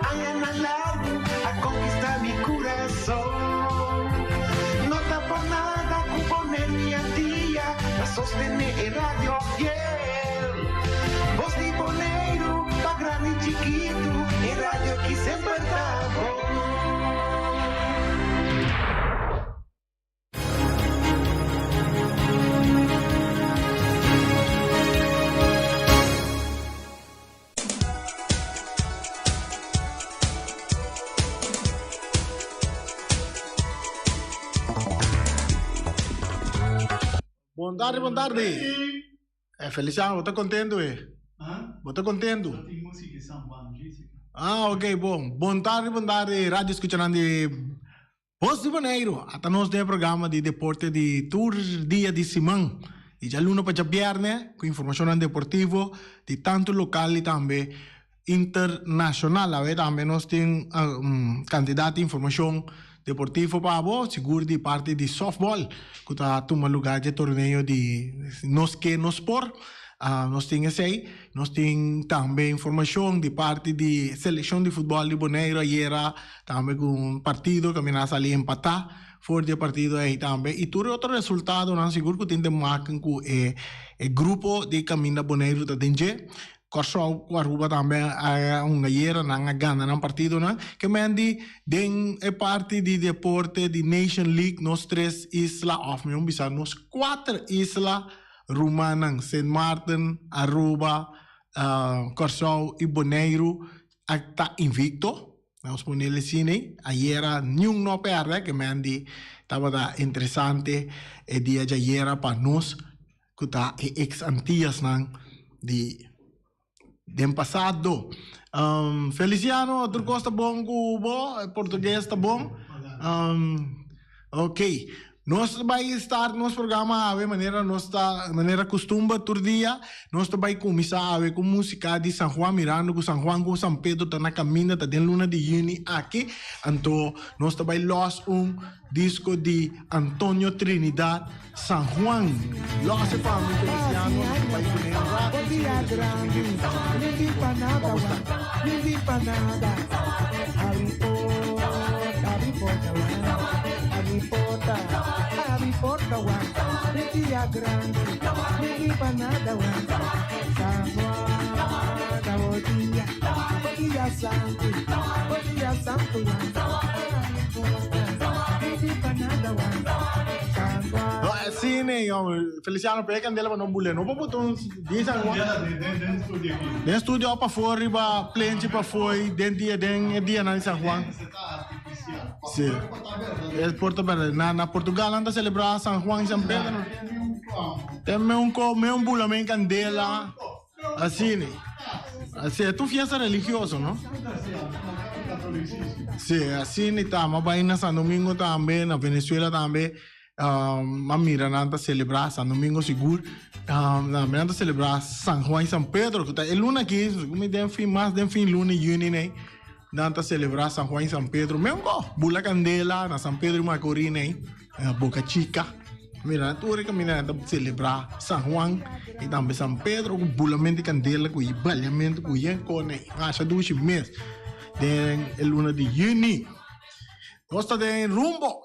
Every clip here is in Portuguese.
hayan alado a conquistar mi corazón. No está por nada con poner mi tía a sostener el radio fiel. Voz de Bonaire, pa' grande y chiquito, el radio que siempre está bom. Buon tardi. Feliciano, você tá contente? Você tá contente? Tem música em São Paulo, Jéssica. Ok, bom. Buon tardi. Rádio escutando de Voz de Bonaire. Até nós temos programa de deporte de tour dia de semana. E já lunes para viernes, com informação deportiva de tanto local e também internacional. A ver, também nós temos quantidade de informação deportivo para vos, seguro de parte de softball, que está tomando lugar de torneio de nós que nos por. Nós temos aí, nós temos também informação de parte de seleção de futebol de Bonaire, ayer também com um partido que nós ali empatar, fora de partido aí também. E todo outro resultado, não seguro que tem de marcar com o grupo de caminho Bonaire da Dengue. Corso Aruba também uma guerra na Gana num partido não que mendi den é parte de deporte de Nation League nos 3 islas of meu bisa nos 4 islas Rumanang, Saint Martin, Aruba, Corso e Bonaire está invicto. Nós ponele cine ayer nenhum não perde que mendi estava interessante e dia de ayer para nós que tá ex antias não de passado. Feliciano, tu gosta bom cubo, português tá bom? Ok. Nós vamos estar no programa de maneira costumba todo dia. Nós vamos começar com música de San Juan, mirando com San Juan, com San Pedro, está na caminha, está dentro luna de junho aqui. Então, nós vamos lançar disco de Antonio Trinidad, San Juan. Los family Feliciano, vai Porta one, dia grande, ninguém para nada one. San Juan, dia santo one. Ninguém para nada one. San Juan. Sim, né, Feliciano, pega candela para não bulir, não vou botar uns dias agora. Den estúdio para fora, para plente para fora, den dia na San Juan. Sim. É Porto Verde. Na Portugal anda celebrar San Juan e San Pedro. Tem um bulamento candela. Assim, né? Assim, é tu fiesta religioso, não? Sim, assim, né? Mas vai na São Domingo também, na Venezuela também. Mira, anda celebrar São Domingo seguro. Anda celebrar San Juan e San Pedro. É luna aqui, mais de fim luna e junho, né? Nanta celebrar San Juan e San Pedro. Mesmo bula candela na San Pedro e Macorina, Boca Chica. Mira, tu recomenda celebrar San Juan e também San Pedro com bulamento de candela, com balhamento, com yancone. Acha 2 meses. Den a luna de junho. Gosta de rumbo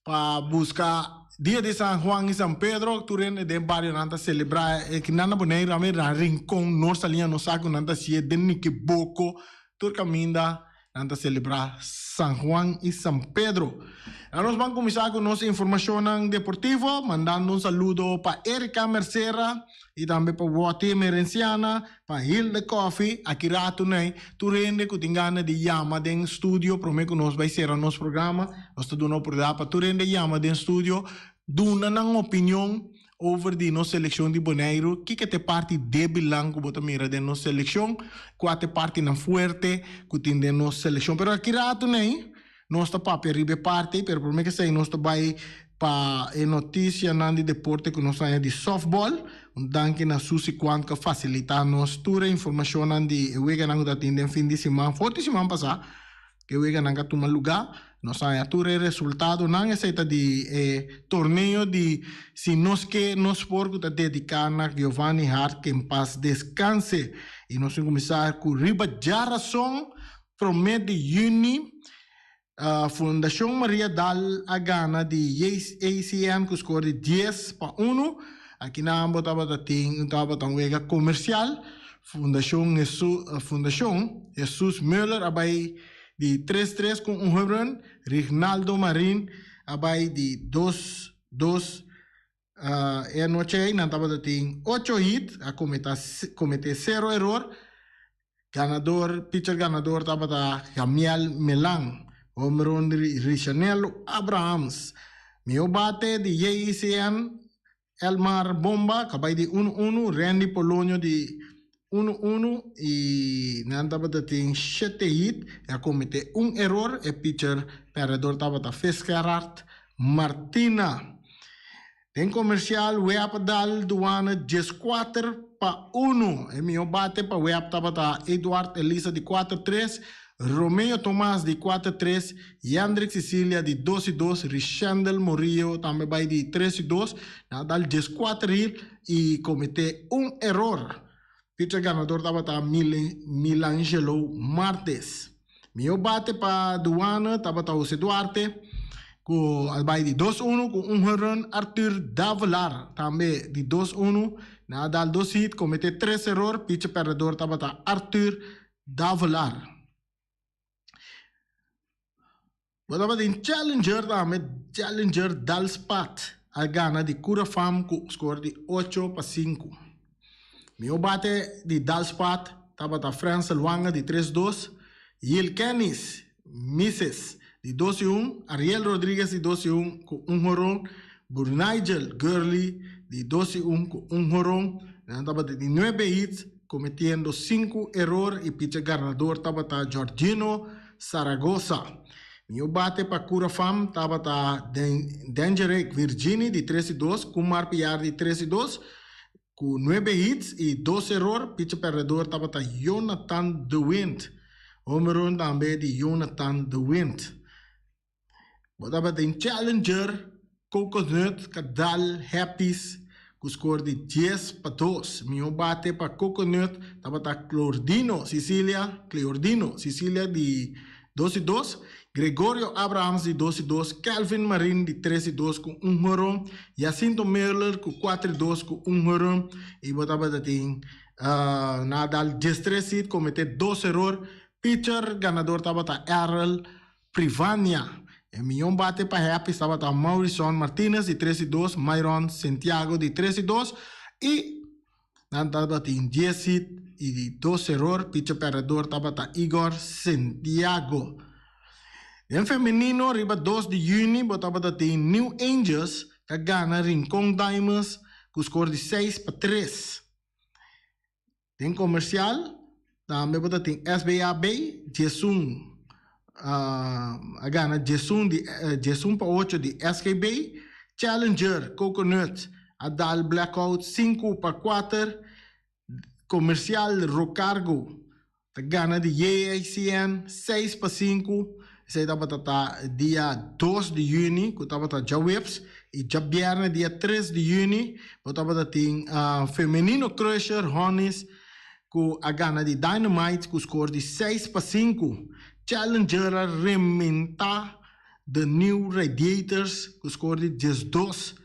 para buscar dia de San Juan e San Pedro. Tu de barrio nanta celebrar que nana Bonaire a na rincón nossa linha no saco nanta se den que boco. Turcaminda, nanta celebrar San Juan e San Pedro. Nós vamos começar com nossa informação deportiva, mandando saludo para Erika Mercera e também para Wati Merenciana, para Hilda Coffee, aqui rato, né? Tu rende que tingana de Yama den estúdio, prometo que nós vai ser o nosso programa, nós te damos oportunidade para tu rende Yama den estúdio, duna uma opinião over de nossa seleção de Bonaire, que te parte de bilanco bota mira de nossa seleção, quatro parte na fuerte, que tem de nossa seleção, pero aqui rato, né? Nós tá para ribe parte, pero por mim que sei nós tá vai para notícia de deporte que nós tem de softball, danke na Susi quanto que facilita nós toda informação de wega nang da tindem fim de semana, forte semana passada, que wega nang toma lugar, nós tem toda resultado nang aceita de torneio de se nós que nós por que tá dedicado na Giovanni Hart que em paz descanse e nós vamos começar com riba Jarason from mês de junho, Fundação Maria Dal a Gana de ACN que score de 10-1. Aqui na botava tem wega comercial. Fundação Jesus Müller abai de 3-3 com run. Rinaldo Marin abai de 2-2. Noche na tava tem 8 hit a cometer 0 error. Pitcher ganador tava Jamiel Melang. Omeron Richanello Abrahams. Meu bate de JCN Elmar Bomba, acabei de 1-1. Randy Polonio de 1-1. E nantaba tem 7 hit. E comete error. E pitcher perdedor tava Fiskerart Martina. Tem comercial Weap Dal Duana 14-1. E meu bate para Weap tava Eduardo Elisa de 4-3. Romeo Tomás de 4-3, Yandrix Cecilia de 2-2, Richandel Morillo também vai de 3-2, Nadal 4 e comete error. Pitcher ganador estava Milangelo Martes. Meu bate para Duana estava José Duarte, com vai de 2-1 com run. Arthur Davalar também de 2-1, Nadal 2 hit, comete 3 error. Pitcher perdedor estava Arthur Davalar. Botava em Challenger também, Challenger Dalspat, a Gana de Cura Fam com score de 8-5. Meu bate de Dalspat, estava da França Luanga de 3-2, Yil Kennis, Misses de 2-1, Ariel Rodrigues de 2-1 com jorrón, Burnigel Gurley de 2-1 com jorrón, estava de 9 hits, cometendo 5 errores e pitcher ganador estava Georgino Zaragoza. Meu bate para Cura Fam estava Dangerek Virginia de 3-2, Kumar Piar de 3-2, com 9 hits e 2 errores. Pitcher perdedor estava Jonathan De Wind. Homerun também de Jonathan De Wind. Botava em Challenger, Coconut, Cadal, Happys, com score de 10-2. Meu bate para Coconut estava Cleordino Cecilia de 2-2. Gregorio Abrahams de 2-2, Calvin Marin de 3-2 com jorrón, Jacinto Merler com 4-2 com jorrón, e botava tem Nadal 13 hit, comete 2 errores. Pitcher ganador estava Errol Privania. E meu bate para Happy estava Maurison Martinez de 3-2, Myron Santiago de 3-2 e Nadal tem 10 hit e 2 errores. Pitcher perdedor estava Igor Santiago. Em feminino, riba 2 de junho, botava tem New Angels, que gana Rincon Diamonds, com score de 6-3. Tem comercial, também botava tem SBAB, Jesum, a gana Jesum 8 de SKB, Challenger, Coconut, a Dal Blackout 5-4, comercial Rocargo, a gana de JACN 6-5. Esse estava dia 2 de junho, que estava Jawips, e já viernes dia 3 de junho, que estava feminino Crusher Honis, com a gana de Dynamite, com score de 6-5. Challenger Rementa, The New Radiators, com score de 12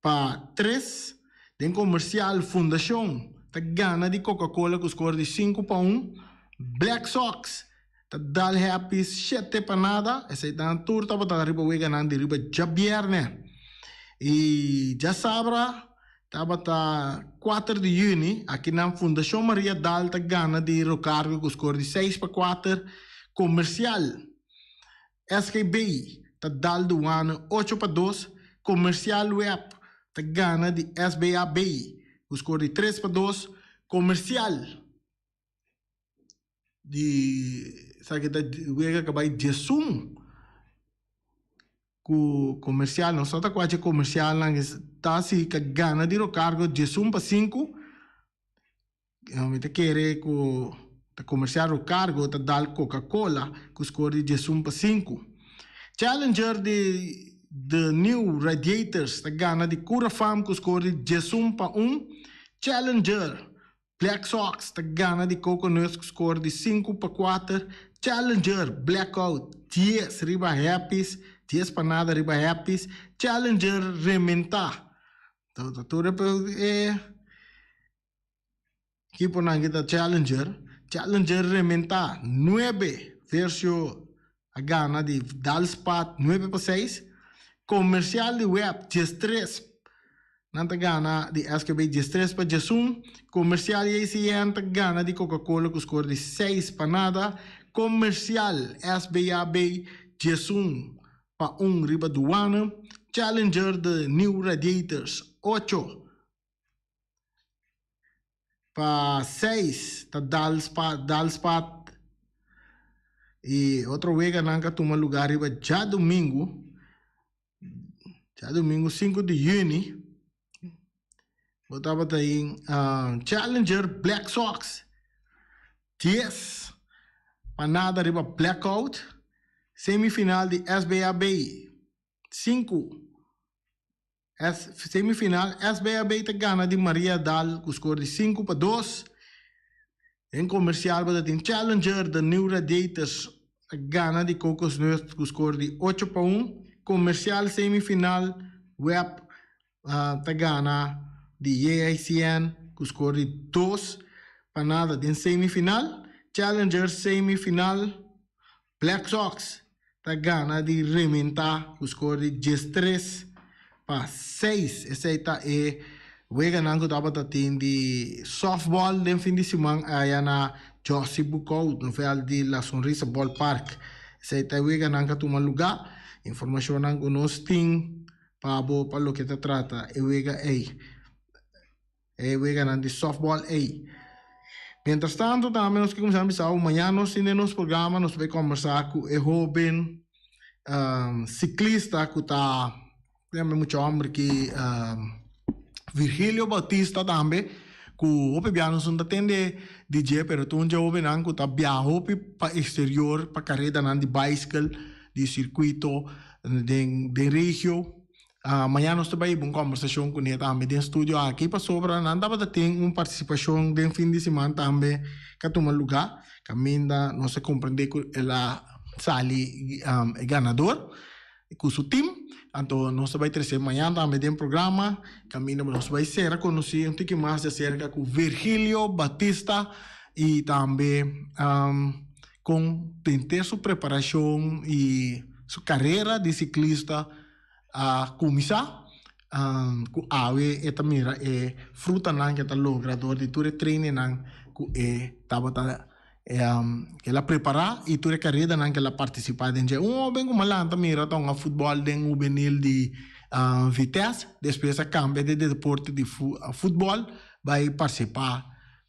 para 3. Tem comercial Fundação, a gana de Coca-Cola, com score de 5-1. Black Sox, Dal Happy 7-0. Essa é a tour, estava arriba o ganando de riba já viernes. E já sabra, estava 4 de junho, aqui na Fundação Maria Dal, gana de Rocargo, com score de 6-4. Comercial SKB, Dal do ano 8-2. Comercial Web, gana de SBAB, com score de 3-2. Comercial de sabe que acabei de Zoom com comercial não só tá quase comercial lá está se que gana de cargo de Zoom para 5 me te querer com comercial o cargo tá dar Coca-Cola com score de Zoom para 5. Challenger de The New Radiators tá gana de Cura Fam com score de Zoom para 1. Challenger Black Sox tá gana de Coconuts com score de 5-4. Challenger Blackout 10 riba Happys, 10 panada riba Happys. Challenger rementa. Tudo equipo na kita Challenger. Challenger rementa 9 versus a gana de Dalspat 9-6. Comercial de Web 13. Nanta gana de SKB 13 para Jesum. Comercial ACN ta gana de Coca-Cola com score de 6 panada. Comercial SBAB Jesum para 1 riba Duana. Challenger de New Radiators 8 para 6 ta Dalspat. E outro vega nanka toma lugar riba já domingo 5 de junho. Botava daí Challenger Black Sox 10 panada riba Blackout. Semifinal de SBAB 5 semifinal SBAB te gana de Maria Dal com score de 5-2. Em comercial tem Challenger de New Radiators gana de Cocos Nuts com score de 8-1. Comercial semifinal Web te gana de AICN com score de 2 panada de semifinal. Challenger semifinal Black Sox te gana de rementa com score de 13-6. Essa é wega nango tava de softball den fim de semana aí na Josie Bucou no final de La Sonrisa Ballpark. Essa wega nango toma lugar. Informação nango nos tem para lo que te trata. Wega nango de softball Mientras tanto, também nós que começamos a amanhã nós no nosso programa nós vamos conversar com o jovem ciclista que está muito homem que Virgilio Batista também que o piano não atende DJ pero tu um jovem que está viajando para exterior para carreira de bicycle de circuito de região. Amanhã nós vamos ter uma conversação com ele também no estúdio aqui para sobre nada para ter uma participação de fim de semana também que toma lugar caminha nós se compreender que ela sali ganador com seu time. Então nós vamos ter amanhã também tem programa caminha nós vamos ser conhecer um pouco mais acerca com Virgilio Batista e também com tentar sua preparação e sua carreira de ciclista a começar com ave eta mira fruta nan que tá logrador de tudo treino nan que tava que ela preparar e tudo carreira nan que ela participar dentro bem como lá tá mira tá um futebol den juvenil de Vitesse depois a cambia de deporte de futebol vai participar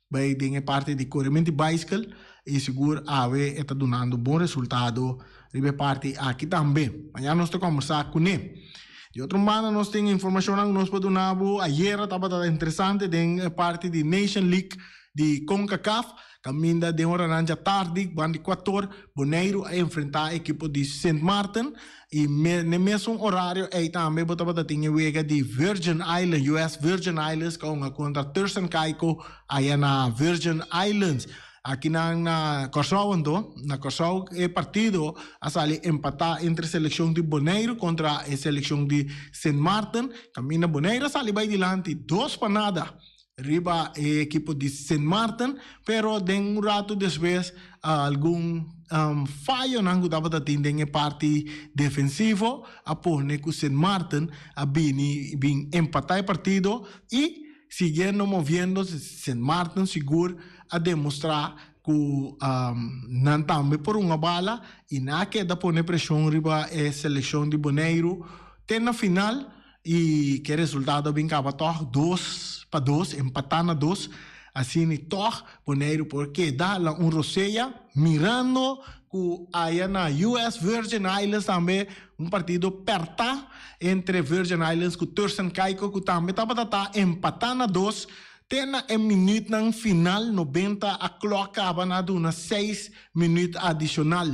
vai ter parte de corrimento de bicycle e seguro ave está dando bom resultado ribe parte aqui também. Amanhã nós vamos conversar com ele. De outro lado, nós temos informação que nós podemos dar. Ayer estava interessante de parte de Nation League de CONCACAF. Caminha de uma hora tarde, bande 4, Bonaire a enfrentar a equipe de St. Martin. E no mesmo horário, aí também estava tinha wega de Virgin Islands, US Virgin Islands, contra Thurston Caicos, aí na Virgin Islands. Aqui na Corsau, na Corsau é partido a sair empatar entre a seleção de Bonaire contra a seleção de St. Martin. Caminha Bonaire, sai vai dilante 2 panada. Riba a equipe de St. Martin, pero de rato depois algum fallo não estava atendendo a parte defensivo, a pôr com St. Martin a bem empatar o partido e seguindo movendo St. Martin seguro a demonstrar que não também por uma bala e na queda pôr pressão riba a seleção de Bonaire tem na final e que resultado bem acaba 2-2 empatando 2 assim toch Bonaire porque dá lá roceia mirando que aí na US Virgin Islands também partido perto entre Virgin Islands com Thurston Caicos que também estava empatando 2 Tena minuto na final 90 a clock abana na 6 minutos adicional.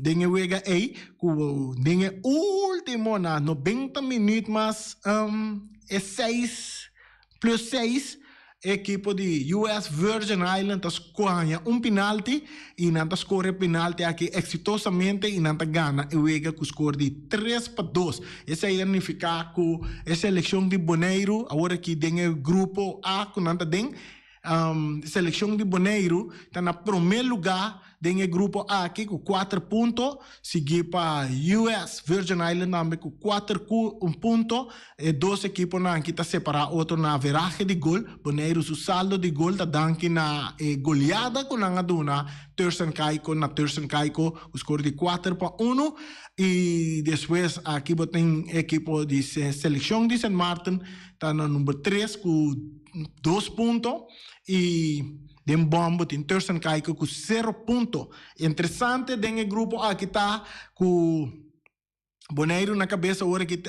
Dengue wega dengue último na 90 minutos mas 6 plus 6 equipo de US Virgin Island escolhe penalti e não escolhe penalti aqui exitosamente e não ganha e wega com score de 3-2. Essa aí significa que a seleção de Bonaire agora que tem o grupo A que não tem seleção de Bonaire está na primeiro lugar tem o grupo A aqui com 4 pontos, seguir para US Virgin Island também com 4 pontos, e 2 equipos aqui está separado, outro na veragem de gol, Bonaire o saldo de gol está dando na goleada com a duna, Tursan Caicó o score de 4-1, e depois aqui tem equipo de seleção de St. Martin, está no número 3 com 2 pontos, e den bombo tem Tursan Caicó com 0 pontos. Interessante den grupo aqui está com Bonaire na cabeça agora que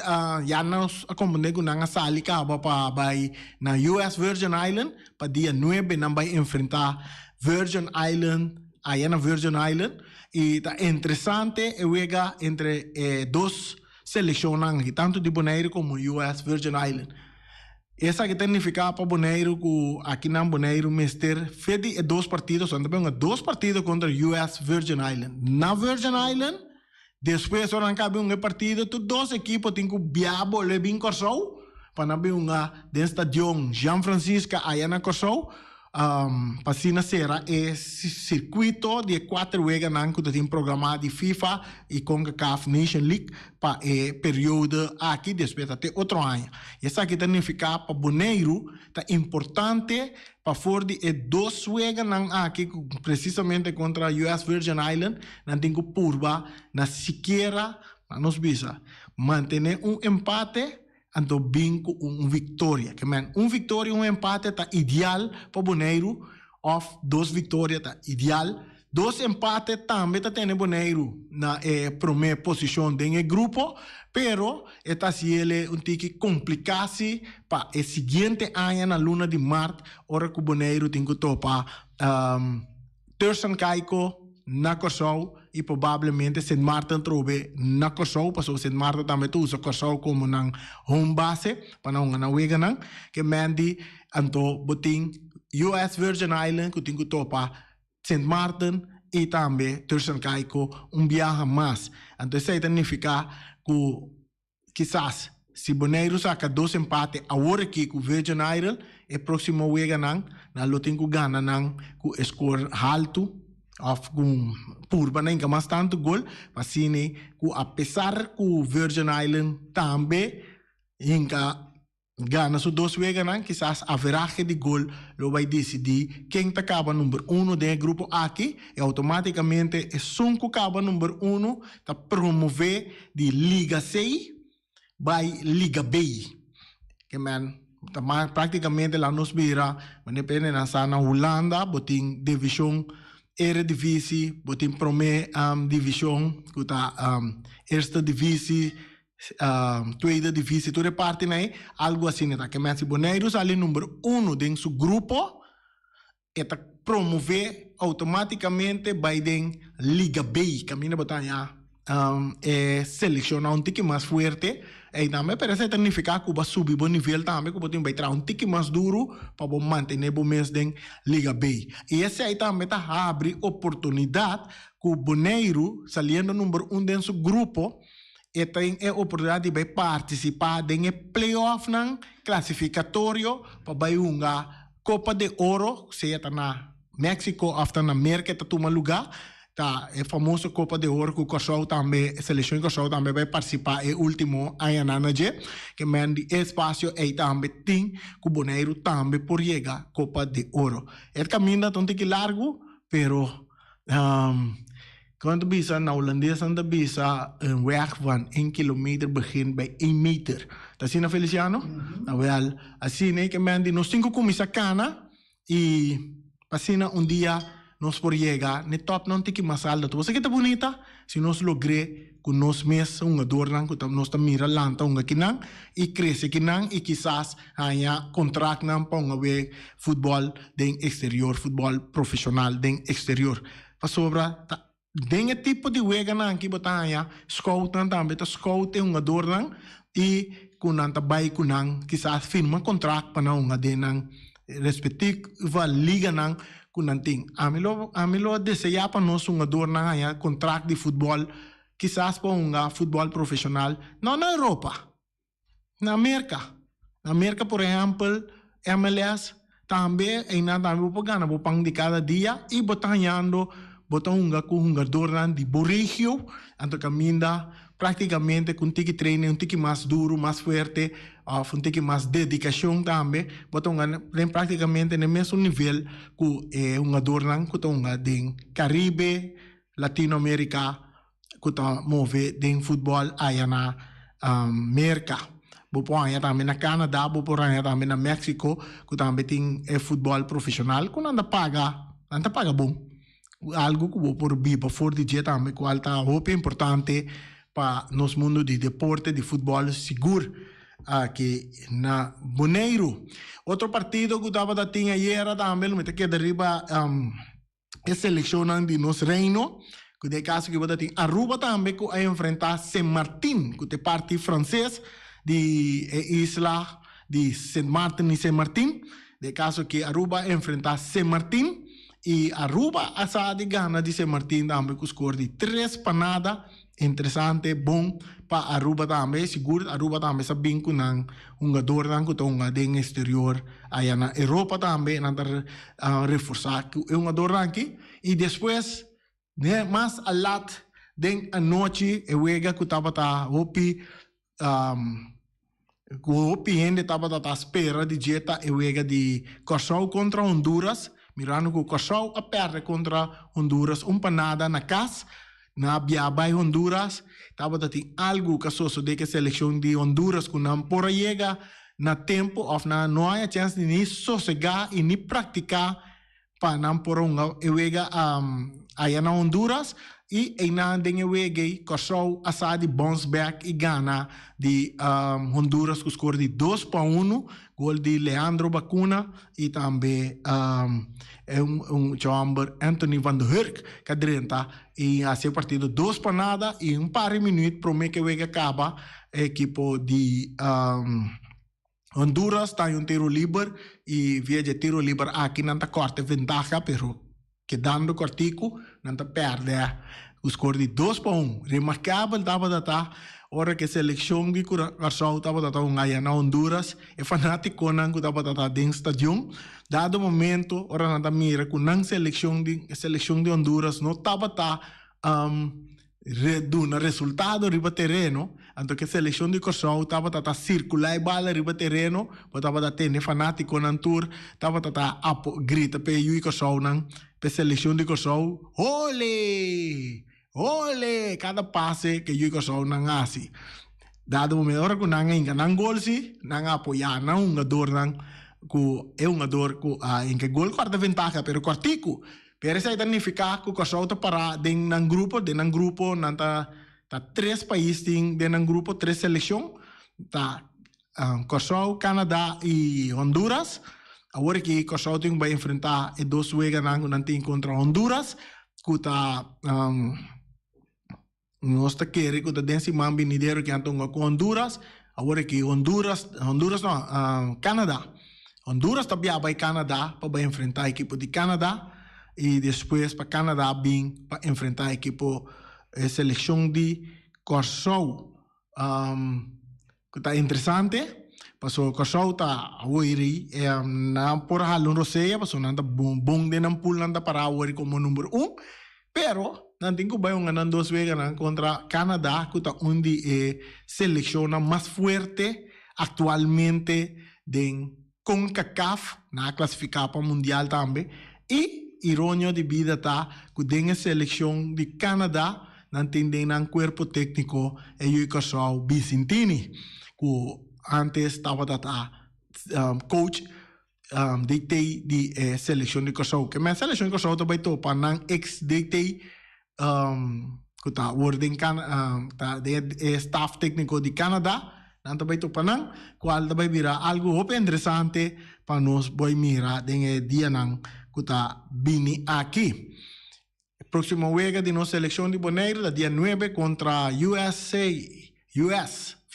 já nós acompanhamos com a sali acaba para vai na US Virgin Island para dia 9 não vai enfrentar Virgin Island aí na Virgin Island e tá interessante é entre 2 seleções tanto de Bonaire como US Virgin Island. Essa que significa para Bonaire que aqui na Bonaire Mister fez 2 partidos, onde tem 2 partidos contra US Virgin Island. Na Virgin Island, depois orang cabe partido, tu 2 equipos tem que biabo le bin Corsou, para nabe den stadion Jean Francisco aí na Corsou. Passina será circuito de 4 vegas que tem programado de FIFA e CONCACAF Nation League para período aqui depois até outro ano. Essa aqui significa para Bonaire tá importante para for de 2 vegas aqui precisamente contra US Virgin Island não tem que purba na siquiera nos visa manter empate então bem com vitória, que man, vitória empate tá ideal para Bonaire, of 2 vitórias tá ideal, 2 empates também tá tendo Bonaire na primeira posição do grupo, pero está se ele tique complicar-se para o seguinte ano na luna de março, hora que Bonaire tem que topar Tursan Caicó na Corsou e provavelmente St. Martin trobe na Corsou, porque St. Martin também usa Corsou como na home base, para não na wega não, que mandi anto boting US Virgin Island que tem que topa St. Martin e também Tursan Caicó viaje mais. Então isso significa que quizás se Bonaire saca 2 empates agora aqui com Virgin Island, e próximo wega não, na lo tem que ganhar não com score alto of purba nem mais tanto gol, mas sim que apesar que o Virgin Island também ainda ganha os 2 vegas, quizás a veragem de gol lo vai decidir quem acaba número 1 do grupo aqui e automaticamente é 5 acaba número 1 tá promover de Liga C vai Liga B, que man praticamente lá nos vira, mas depende na Holanda, botin divisão Eredivisie, botin primeira divisão, que tá eerste divisie, tweede divisie, toda parte né, algo assim, né, que mas Bonaire sale número 1 dentro do seu grupo, e tá promover automaticamente vai dentro Liga B, caminha botar selecionar tique mais forte, e também parece significar que vai subir o nível também, que vai trazer tique mais duro para manter o mês em Liga B. E esse aí também abre oportunidade que o Bonaire, saliendo número 1 dentro do seu grupo, e tem a oportunidade de participar em playoff classificatório para uma Copa de Ouro, seja na México, after na América, tá toma lugar. Tá, é famoso Copa de Ouro que o Corsou também, a seleção Corsou também vai participar é o último ano que mande espaço e também tem que o Bonaire também por chegar Copa de Ouro. É caminho tão que largo, pero quando bisa na holandesa anda bisa een weg van 1 kilometer begint bij 1 meter. Dat zie je Feliciano? Wel, assim que mande nos 5 comisa cana e passina dia nós por chegar, ne top não tem que mais alto. Você que está bonita, se nós logre com nós mesmos uma dor não, que nós estamos mira lanta uma que não e cresce que não e quizás há contrato não para um futebol den exterior, futebol profissional den exterior. Para sobra den tipo de wega não que botar há scout também, tá scout é uma dor não e com nanta vai com não quizás firma contrato para não uma den respectiva liga nang kunanting. Amilo deseja para nós um jogador nang contrato de futebol, quizás para um futebol profissional, não na Europa, na América. Na América, por exemplo, MLS, também ainda também vou ganhar vou pang de cada dia e botando um jogador de borregio, então caminha praticamente com tiki treino, um tiki mais duro, mais forte, um tiki mais dedicação também, praticamente no mesmo nível que um jogador de Caribe, Latinoamérica, que está move de futebol aí na América. Buponya também na Canadá, buponya também na México, que também tem futebol profissional, que não paga bom. Algo que vou por bipa for de dia também, que é muito importante para nosso mundo de deporte, de futebol seguro, aqui na Bonaire. Outro partido que estava da tinha era também, mas que derriba a seleção de nosso reino, que de caso que vai ter Aruba também que vai enfrentar Saint-Martin, que é parte francês de isla de Saint-Martin e Saint-Martin, de caso que Aruba enfrentar Saint-Martin e Aruba asa de gana de Saint-Martin também com score de 3 panada, interessante, bom para Aruba também, seguro Aruba também sabem que um jogador que está no exterior aí na Europa também, nada reforçar que é um jogador aqui e depois mais a lat den a noite eu vega que estava hopi ainda estava espera de dieta eu vega de Curaçao contra Honduras, mirando que Curaçao a perde contra Honduras panada na casa na Biabay Honduras, estava tem algo que só de que a seleção de Honduras que não por chega na tempo ou não há chance de nem sossegar e nem praticar para não por eu vega aí na Honduras e ainda tem o que Curaçao asa de bounce back e gana de Honduras com score de 2-1, gol de Leandro Bacuna e também chamber Anthony Van der Hurk que adrenta e esse partido 2-0 e par de minutos para mim que o acaba equipo de Honduras está um tiro livre e via de tiro livre aqui não está corta ventaja, pero quedando cortico, não está perde o score de 2-1. Remarcável estava data, hora que a seleção de Curaçao estava data na Honduras, é fanático não que estava data dentro do estádio. Dado momento, hora não está mira que a seleção de Honduras não estava dando resultado riba terreno, então que a seleção de Curaçao estava data circular e bala riba terreno, estava data fanático não tour, estava data grita pe e Curaçao não a seleção de Curaçao, ole! Ole! Cada passe que eu Curaçao não hace. Dado o melhor que não gol se, não apoiar não jogador não que é um jogador que em que gol quarta ventaja, pero cortico. Pero isso significa que o Curaçao está para dentro de grupo, não tá 3 países dentro de grupo, 3 seleções, tá Curaçao, Canadá e Honduras. Agora que Curaçao vai enfrentar e 2 juegos não tem contra Honduras, que está nós está querendo que está dentro de vinidero que antam com Honduras, agora que Honduras não, Canadá. Honduras também vai Canadá para enfrentar a equipe de Canadá e depois para Canadá vir para enfrentar a equipe seleção de Curaçao. Que está interessante. Paso Curaçao está hoje na por halon roseia, paso nanda bom de nan pool nanda para hoje como número 1, pero nanti ko ba yung nan 2 vegan contra Canadá, que está onde seleção mais forte actualmente de CONCACAF na classificar para mundial também e ironia de vida tá que tem a seleção de Canadá não tem um corpo técnico e o Curaçao Vicentini que antes estava coach DT de seleção de Curaçao que a seleção de Curaçao também topa não ex DT que está wording de staff técnico de Canadá não também topa não qual também vira algo muito interessante para nós boi mira de dia não que está vindo aqui. Próximo juego de nossa seleção de Bonaire, dia 9 contra US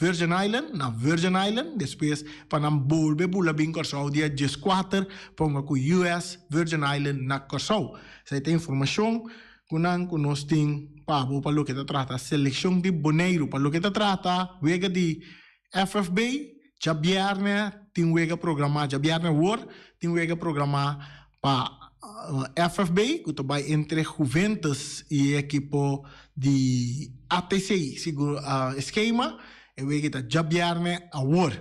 Virgin Island, na Virgin Island, depois para não volver para bem Corsau dia 14, ponga com US Virgin Island na Corsau. Você tem informação que nós tem para o que trata seleção de boneiro, para o que trata wega de FFB, já biarne tem wega programar, já biarne war tem wega programar para FFB, que vai entre Juventus e equipo de ATCI, seguro esquema, e wega já biarne a war.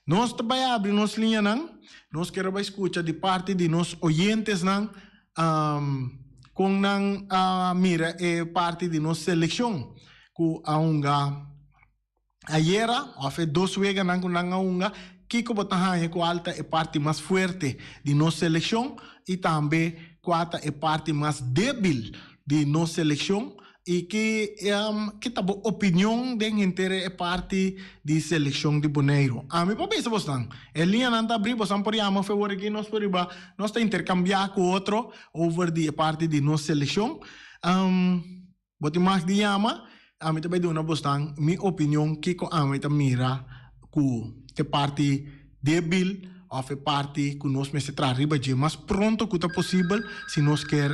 Nós também abrir nossa linha não, nós queremos escutar de parte de nos oyentes não, com não mira é parte de nossa seleção, que a unga Ayera, hace 2 vegas nang unga, Kiko Botahan ko alta é parte mais forte de nossa seleção e também quarta é parte mais débil de nossa seleção e que tá boa opinião de inteira é parte de seleção de Boneiro. A mim para você não. Linha não tá abrir, você por ama favor aqui nós por iba, nós tá intercambiar com outro over de parte de nossa seleção. Bote mais de ama a mim também dou na bostang minha opinião que com a mim também mira que parte débil ou que parte que nós me se trarriba de mais pronto que tá possível se nós quer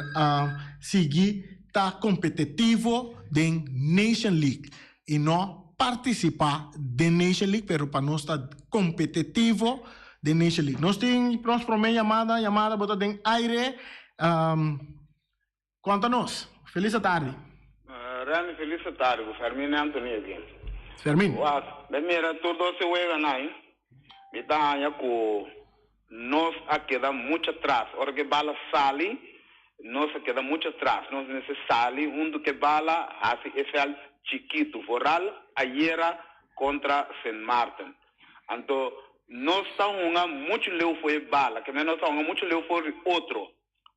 seguir tá competitivo de Nation League e não participar de Nation League, pero para nós tá competitivo de Nation League. Nós temos para mim chamada bota den aire conta-nos. Feliz tarde. Rami feliz tarde, Fermin Anthony aqui. Fermin. Bem, mira, tudo se uega nai. Me dá com nós a queda muito atrás. Ora que bala sali, nós a queda muito atrás. Nós nesse sali, que bala assim efel chiquito, foral, ayer contra Saint Martin. Então, nós estamos muito leu foi bala, que nós estamos muito leu foi outro.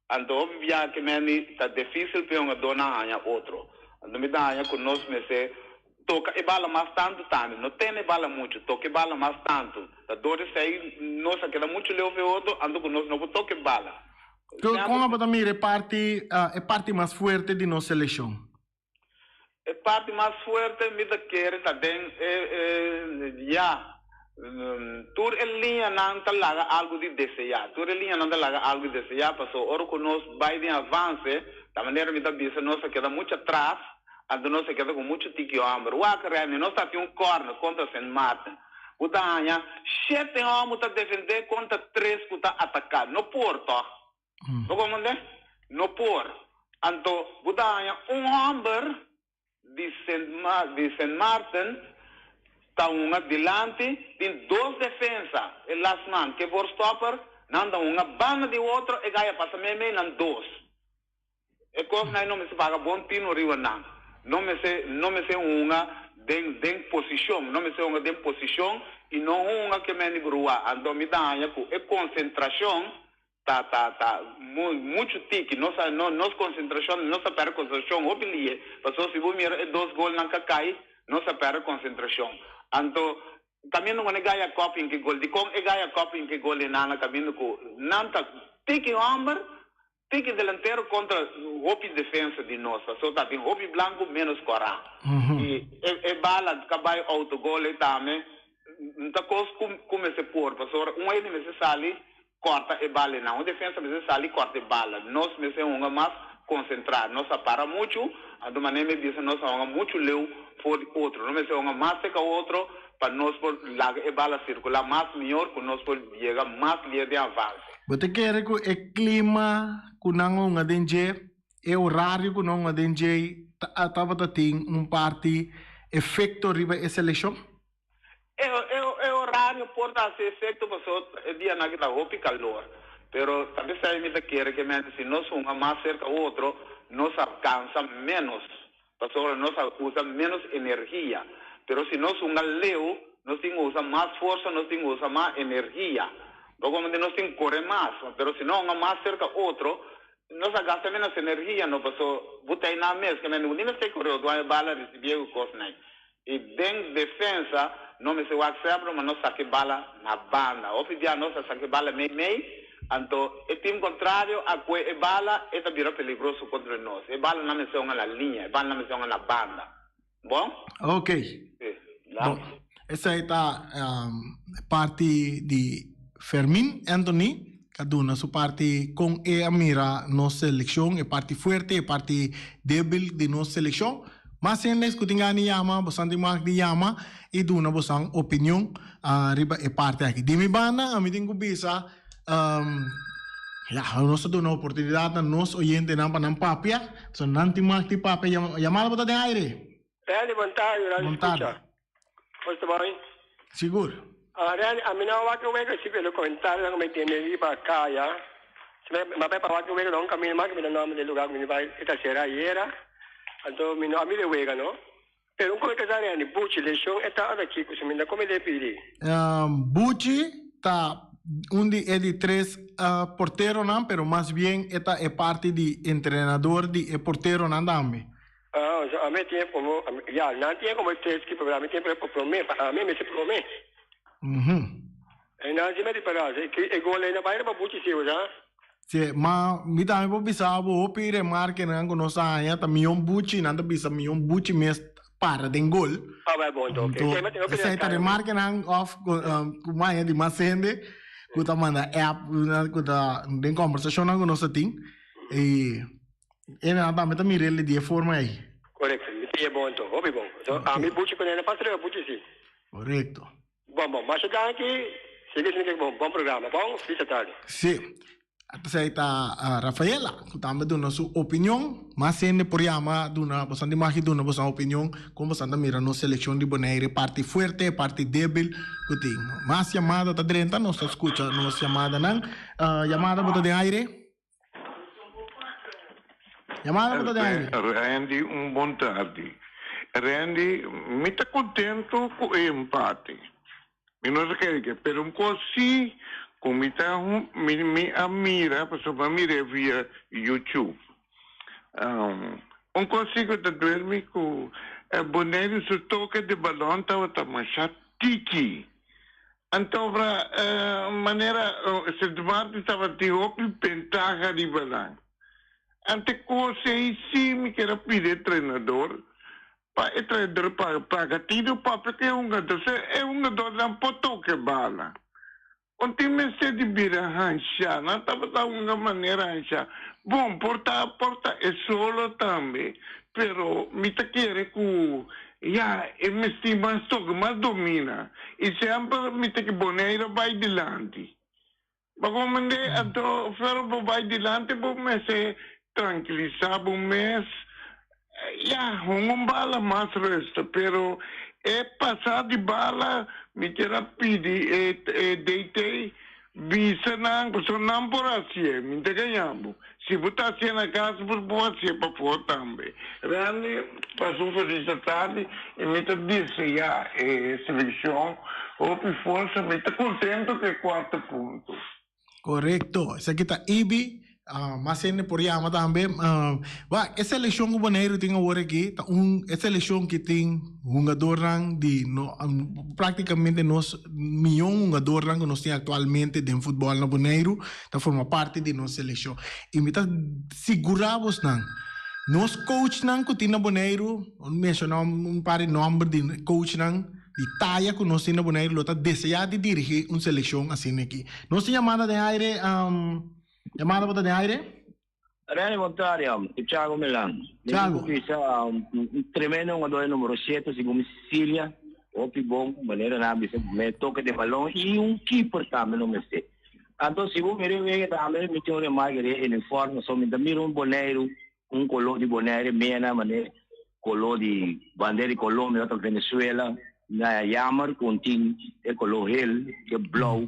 Então, obviamente que está difícil para uma dona a outro. Então, me dá com nós nesse toca e bala mais tanto, não tem e bala muito, toca e bala mais tanto. Da dor sei, nós aquela muito leu foi outro, então nós não toca e bala. Como a mim é parte mais forte de nossa seleção. É parte mais forte me da querer também tur linha não tá lá algo de desejar, tur linha não tá lá algo de desejar, passou ora que nós vai de avance, da maneira me da bisa nós queda muito atrás, ando nós queda com muito tiquio amber, o acreme nós tá um corner contra Saint Martin, o danha 7 homens tá defender contra 3 que tá atacar, no porto, não comande, no porto, então o danha amber de Saint Martin está uma delante, tem 2 defensas, e last man, que for stopper, nanda uma banda de outro, e gaia passa meio nan 2. E coisa não me se paga bom tino riwa não me se uma den posição, não me se uma den posição, e não uma que me nibrua, ando me dá é concentração, tá muito tique, nossa concentração, nossa per concentração, obilie, passou se vou mirar 2 gols não cai, nossa per concentração. Então, também não é gaia coping que gol de com é gaia coping que gol na caminho com nanta tique amber, tique delantero contra hopi defesa de nós, só tá tem hopi branco menos cora. E bala cabai autogol também, não tá como se por, passou ele me se sali corta e bala não, defesa me se sali corta e bala. Nós me se mais concentrar, nós para muito, a do maneira me diz nós muito leu por outro, não me se mais que outro para nós por lá e bala circular mais melhor que nós por chegar mais linha de avanço. Você quer que o clima que não é dengue, é o horário que não é dengue, estava tem parte efeito riba a seleção? É horário por dar esse efeito, porque dia na que tá roupa calor. Pero também sai me da querer que se nós somos mais cerca outro, nós alcança menos, porque nós usa menos energia. Pero se nós somos leu, nós temos usa mais força, nós temos usa mais energia. Logo nós temos correr mais, pero se não mais cerca outro, nós gasta menos energia, não passou, botei na mesa que não sei correr, do bala receber o costo né. E bem defesa, não me se o acebro, mas nós saque bala na banda. Ou dia nós saque bala meio. Então, o time contrário, a que bala é também perigoso contra nós. E bala não me se na linha, bala não me se na banda. Bom? Ok. Sim. Bom. essa é a parte de Fermin Anthony, kaduna su parte com a mira nossa seleção, é parte forte, é parte débil de nossa seleção. Mas sem les kutingani yama, bastante mak di yama, e duna bosang opinião riba é parte aqui. Dimi bana, a mim tenho bisa, nós dona oportunidade a nós oyente nampa nampapia, so nanti mak di papia yamala bota de aire. Reali montagem, Posto bem? Seguro. Reali, a minha waka wega se pelo comentário não me tem riba caia. Se me vai para waka wega não caminho mais que me nome de lugar que me vai esta será era. Então, meu nome é Wega, não? Pero como é que é a Bucci, leção, é aqui, que me como ele pede? Bucci tá é de 3 porteiro, não, pero mais bem é parte de treinador de porteiro, não, também. A mim tem como, não tem como 3 que para mim tem para prometer, a mim me se promete. E não se me para, que gol ainda vai para Bucci se usa. Sì, ma mi dà un po' bisavo opire marche nango no sa ya ta mion buci nanda bisa mion buci mes para den gol. Vai bom então. Okay. Sai ta marche nang off kuma ya di masende kuta manda app kuta den conversation nango no sa ting e na ba meta mirele di forma aí. Corretto, mi è buono então. Obi bom. So a mi buci per ne passare buci sì. Corretto. Bom, mas chega aqui, se dice bom programa, bom, fica tarde. Sì. Saya Rafaela, também dona sua opinião, mas sendo por yama dona bastante mais dona boa opinião, como bastante mira no seleção de Bonaire, parte forte, parte débil, que tem. Mas chamada tá dentro, nós escuta, nós chamada não, chamada boa de aire. Chamada boa de aire. Randy, bom tarde. Randy, me tá contento com o empate. Eu não sei que, pero così come mi ammira, posso ammirare via YouTube. Non consigo da dormire con Bonaire su tocca di ballon, stava mangiando tiki. Antovra maniera se domani stava di hopi pentaga di ballon. Ante cose sim che rapide treinador. Pa e treinador paga tido perché è un giocatore da un po' tocca balla. Continua a di bira hansha, non stava una maniera hansha. Bom, porta è solo tambe, però mi tachiere cu e mi stima sto ma domina. E sempre mi che Bonaire vai di lanti. Ma come ne anto ferro vai di lanti, bo me se tranquillizza, bo mes. Un bala mas resto, però è passata di bala mi che rapidi e deitei visa nang personam por asie mi te ganhamos se botar asie na casa por boa asie para fora também realmente passou feliz a tarde e me te disse seleção ou por força me te contento que 4 pontos. Correcto, essa aqui tá Ibi. Mas sendo por yama também, essa eleição que o Bonaire tem agora aqui, essa eleição que tem jogador de praticamente nós milhão jogador que nós temos atualmente de futebol no Bonaire, que forma parte de nossa eleição. E me tá seguramos não. Nós coach não que tem no Bonaire, mencionamos par de nome de coach não. De talla que nós temos no Bonaire, lo tá desejado de dirigir uma seleção assim aqui. Nós chamada de aire Chiamata bota di aire? Rene Montario, Thiago Milan. Thiago. Un tremendo giocatore numero 7, secondo Sicilia, opi bom, maneira na me toca de balão e keeper também no me sei. Então, se você me também me tem mais que uniforme, só me dá boneiro, color de boneiro, meia maneira, color de bandeira de Colômbia, outra Venezuela, na jammer continu e color heel que blauw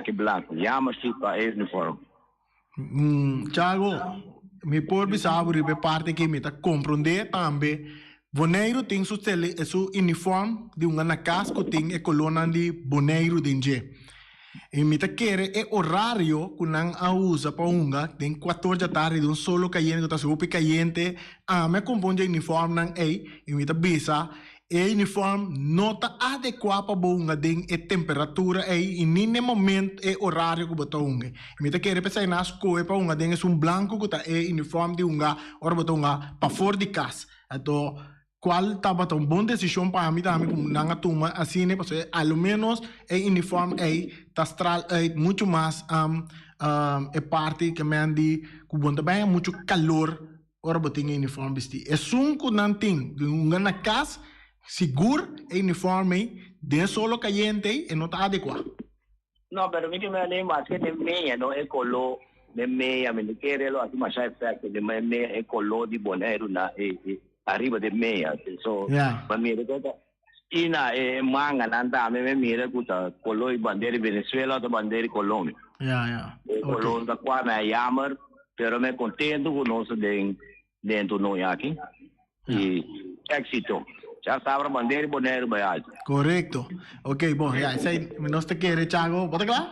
que branco jammer sim para uniforme. Thiago, mi porbi saburi be parte que me tá compreender também. Boneiro tem su uniforme de na casco tem e coluna de boneiro dinge. E me tá querer é horário que não a usa para unga tem 14 da tarde de solo caliente que tá super caliente me compõe uniforme não e me tá bisa e uniforme nota adequada para bunga den e temperatura e nem momento e horário que botou unga. Me tá querer pensar nas coisas para unga den é um branco que tá e uniforme de unga ora botou unga para fora de casa. Então qual estava uma boa decisão para mim também, como não toma assim, né? Porque ao menos o uniforme aí está muito mais é parte que me andi que bom também é muito calor ora botinha uniforme vestir. É sunco não tem, na casa seguro o uniforme de solo caliente e não está adequado. No, pero mi que me anima más que de meia, no es color de meia, me quiere lo así más efecto de meia es color de bonero na arriba de meia. So, para mí ina manga nanda me mira kuta color de bandera Venezuela o bandera de Colombia. Color da qua me llama, pero me contento con nosotros dentro no aquí. Y éxito. Já sabe a bandeira e boneiro baiado. Correto. Ok, bom, já, isso aí, nós te queremos, Thiago, bota claro?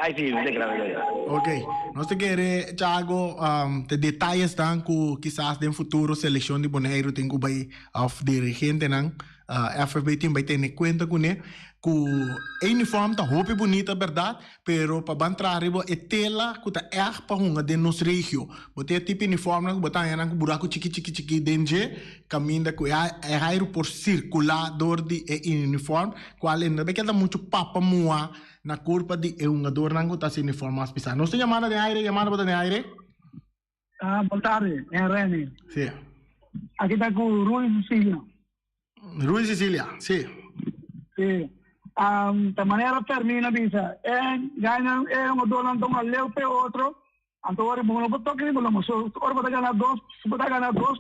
Aí sim, não tem grave. Ok, nós te queremos, Thiago, te detalhes dan que quizás no futuro seleção de boneiro tem que vai of dirigente nan FFB tem vai ter em conta com ele que o uniforme tá roupa bonita, verdade, pero para entrar arriba é tela que tá para uma de nossa região. Botar tipo uniforme que botar aí com buraco chiqui dentro, caminha que é raio por circulador de uniforme, qual ainda bem que dá muito papo moa na curva de um ador não tá sem uniforme mais pisar. Nós tem chamada de aire, botar de aire. Boa tarde, é Reni. Sim. Aqui tá com o Rui Cecília. Rui Cecília, sim. Sim. Da maneira termina bisa ganha um dono então leu pe outro então ora bom botou que não mas ora botar ganhar dois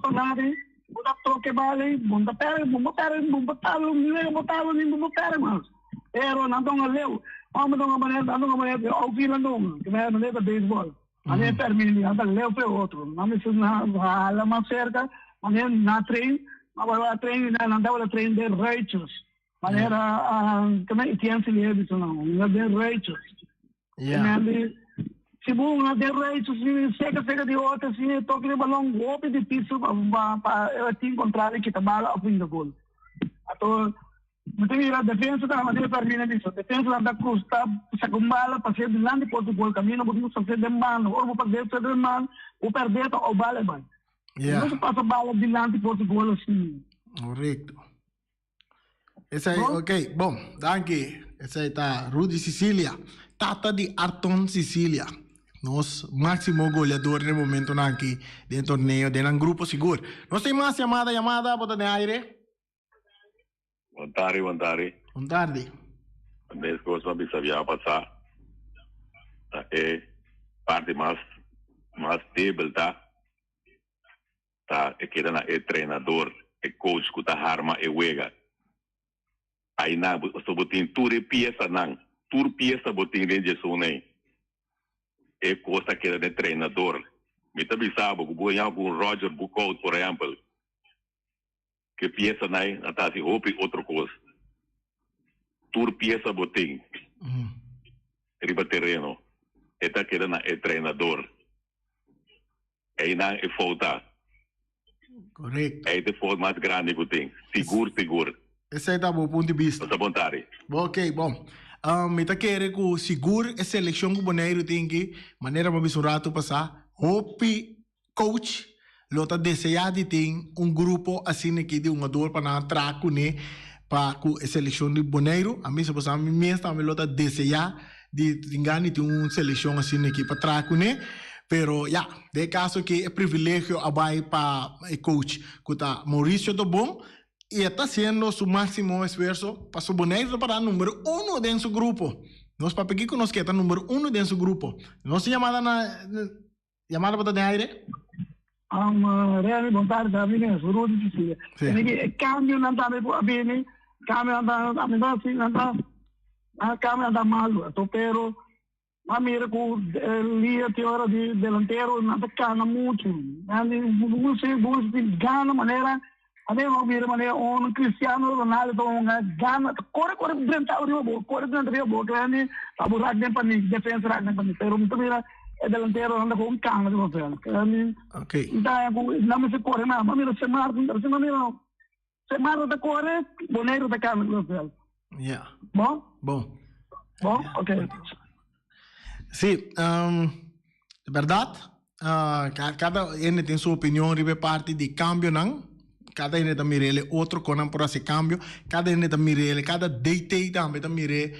para nada botar toque vale botar pera botar mas era não então leu vamos dar uma maneira ao fim não que vai maneira de beisebol ali termina então leu pe outro não me na ala mais cerca maneira na treino agora treino não dá treino de reitos maneira também tinha se lido isso não de reitos se bom de reitos se chega de outra se toque de balão golpe de piso para te encontrar que trabalha ao fim do gol então muito bem a defesa da maneira termina disso defesa da cruz está se combala para ser delante por o gol caminho podemos fazer de mano ou para fazer de mano ou perder ou vale bem não se passa bala delante por o gol assim correto. Esse aí, ok, bom, danke. Esse aí tá Rudy Cecília, Tata de Arton Cecília, nosso máximo goleador no momento aqui do torneio, do grupo seguro. Nós temos mais chamada, bota de aire. Boa tarde. Boa tarde. As coisas não sabiam passar. É parte mais stable, tá? É que é treinador, é coach, que tá arma e wega. Aí na so botin tur pieza botin dentro de nem é coisa que é de treinador me também sabe que boa algum Roger Buckout por exemplo que pieza nem até se roupa outra coisa tur pieza botin riba terreno eta que é treinador aí na é falta correto aí de forma mais grande botin seguro. Esse aí tá bom ponto de vista. Tá vontade. Ok, bom. Me tá querendo que seguro a seleção que o boneiro tem que maneira para bisurato passar. Hope coach lota desejar de ter grupo assim que de dor para na traco né para a seleção de boneiro. A mim se passar me mesmo também lota desejar de engane de seleção assim que para traco né. Pero de caso que é privilégio abai para o coach que tá Maurício do bom y está haciendo su máximo esfuerzo para su boneiro para número 1 de su grupo. Nos papequico nos queda número 1 de su grupo. ¿No se llamada para de aire? Reali, boa tarde, Avine, Rudy Cecília. Cambio não está bem, Avine, cambio não está mal, pero a mira com linha teora de delantero não está cana muito. Você gana maneira Ade mau mira maneira Cristiano Ronaldo gana corre dentro da boa grande abu ragden pani defense ragden pani pero muito mira é delantero anda com canga de papel ok então não se corre nada mira se mar da corre boneiro da canga de papel bom ok sí de verdade cada ene tem sua opinião ribe parte de cambio não cada ene da mirele outro conan por esse cambio, cada ene da mirele, cada DT também da mirele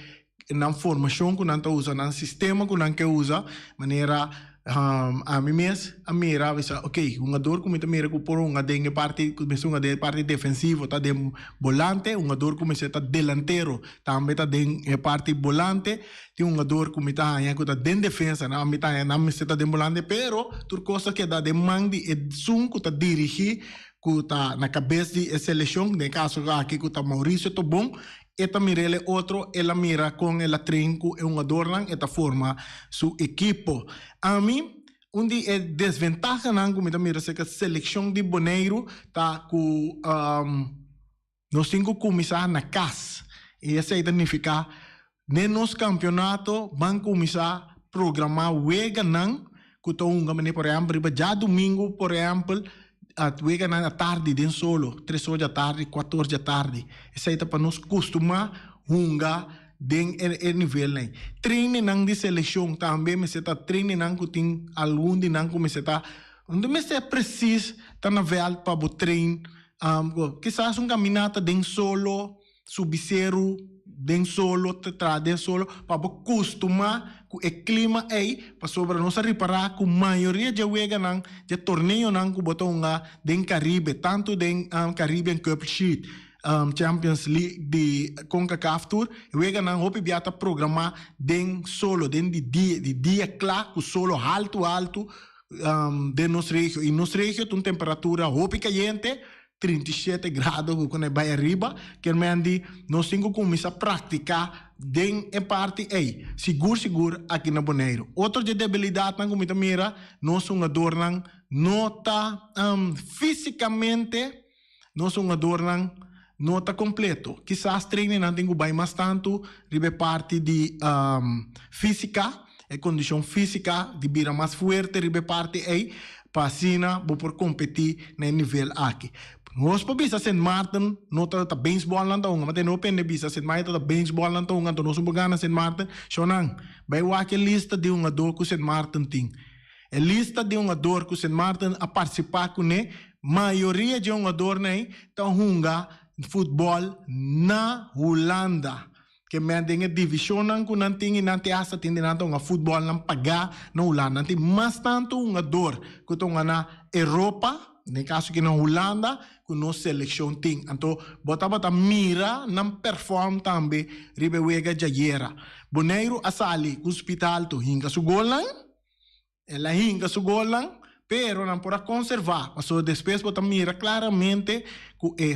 na formação que não usa, na sistema que não usa, maneira a mim mesmo, a mira, ok, um jogador como mira que por uma dengue parte, começou uma parte defensiva, tá de volante, um jogador começa tá delantero, também tá de parte volante, tem um jogador como tá aí que tá de defesa, na mitad na mesa tá de volante, pero tur coisa que dá de mandi e zoom que tá dirigir, que tá na cabeça de seleção, no caso aqui que tá Maurício tô bom. Eta mirele outro, ela mira com ela trinco e um adornan, eta forma su equipo. A mim, onde é desvantagem não, como mira se que a seleção de Bonaire tá com nós temos que começar na casa. E isso significa nem nos campeonato vão começar a programar wega não, que tô por exemplo, já domingo, por exemplo, at wega na tarde den solo 3 horas da tarde 4 horas da tarde isso aí tá para nos costumar hunga den nível né treine nang de seleção também me está treine nang que tem algum de nang como está onde me se preciso tá na vel para o trein quizás caminata den solo subicero den solo tetra den solo para costumar com o clima aí para sobre nós reparar que a maioria de wega nang de torneio nang que botou den Caribe tanto den Caribbean Cup Sheet Champions League de CONCACAF Tour wega nang hope biata programar den solo den de dia claro solo alto de nos regio e nos regio tem temperatura hope caliente 37 graus quando vai arriba, que nós temos que começar a praticar dentro da parte aí, seguro aqui na Bonaire. Outra debilidade na comida mira, nós somos adornan nota fisicamente, nós somos adornan nota completo. Quizás treine não tenho bem mais tanto, ribe parte de física, a condição física de vira mais forte, ribe parte aí, para assim, por competir no nível aqui. Nós para St. Martin, não tá baseball não tá mas não pende bisa St. Martin tá baseball não tá então nós vamos ganhar St. Martin, chonang, vai o aqui lista de jogador que St. Martin tem. A lista de jogador que St. Martin a participar com né, maioria de jogador né, tá hunga futebol na Holanda. Que me tem divisão não que não tem não tem essa tem não futebol não pagar na Holanda, não tem mais tanto jogador que estão na Europa. No caso que na Holanda, que nossa seleção tem. Então, bota mira, não performa também, ribe wega jayera. Bonaire asali, hospital to hinga su golang, ela hinga su golang, pero não pode conservar. Mas depois bota mira claramente que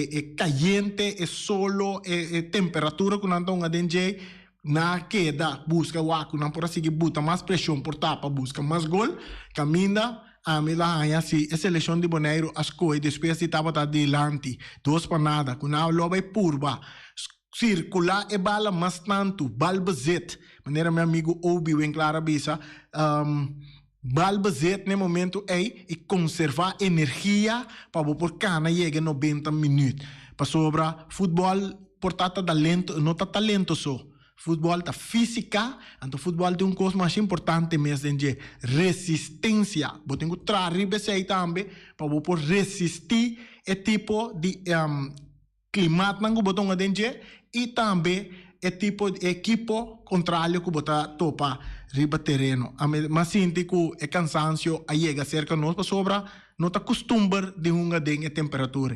é caliente, é solo, é temperatura que não está um dengue, na queda, busca o água, não pode seguir, bota mais pressão por tapa, busca mais gol, caminha. A mim lá assim a seleção de Bonaire as coisas depois de estava adiante 2 para nada quando a loba é purba circular e bala mas tanto balbazet maneira meu amigo Obi vem clara bisa balbazet no momento é e conservar energia para por cana chega 90 minutos para sobra futebol portata talento não tá talento só futebol tá física, então futebol tem coisa mais importante mesmo de resistência. Vou ter que trazer aí também para por resistir e tipo de clima que botou dentro e também é tipo de equipo contrário que botar topa riba terreno. Mas sinto que é cansancio a chega cerca nós para sobra não tá costumar de uma dengue temperatura.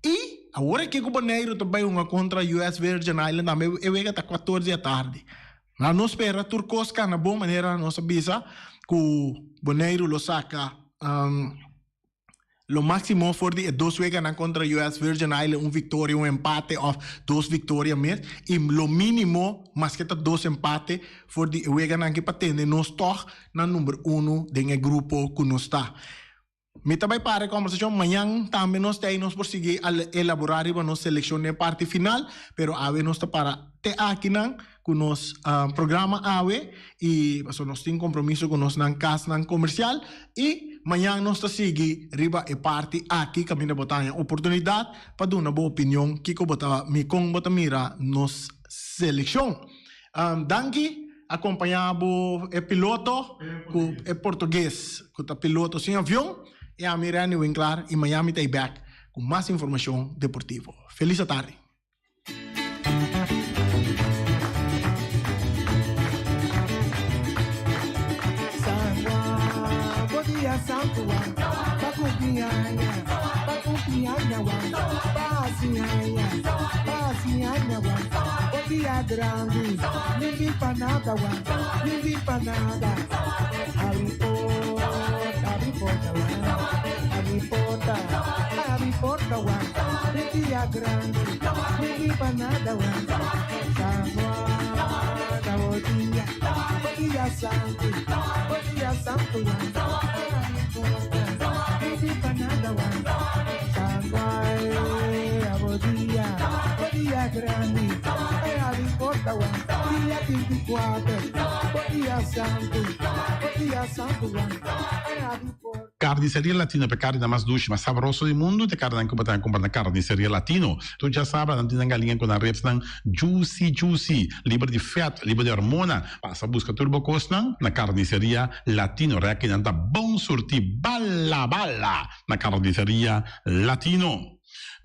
E agora que o Bonaire também contra US Virgin Island também é até 14 da tarde. Mas nós espera turcos que na boa maneira nós avisa que o Bonaire lo saca lo máximo for de 2 vegas contra US Virgin Island vitória, empate ou 2 vitórias mesmo e lo mínimo mais que 2 empate for de vegas que patente nós toca na número 1 do grupo que nós está. Me também para a conversação amanhã também nós temos por seguir a elaborar a nossa seleção de parte final, pero ave nós está para te aqui não com nosso programa ave e nós temos compromisso com nós na casa na comercial e amanhã nós está seguir riba e parte aqui caminho botar oportunidade para dar uma boa opinião que co botar me com botar mira nos seleção. Danke acompanhado o piloto com o português, com o piloto sem avião. E a Mirani Winkler em Miami está back com mais informação deportiva. Feliz tarde. Grande, ninguém pra nada, ninguém pra nada. Harry Potter, ninguém é grande, ninguém pra nada, bom dia santo, ninguém pra nada, bom dia grande. Dia 24, dia santo, Carniceria Latino per carne mais doce, mais saboroso do mundo, te carne anche per comprare Carniceria Latino. Tu já sabe, não tem galinha com a resta juicy, livre de fat, livre de hormona. Passa busca turbo costa na Carniceria Latino, que não tá bom surti balla na Carniceria Latino.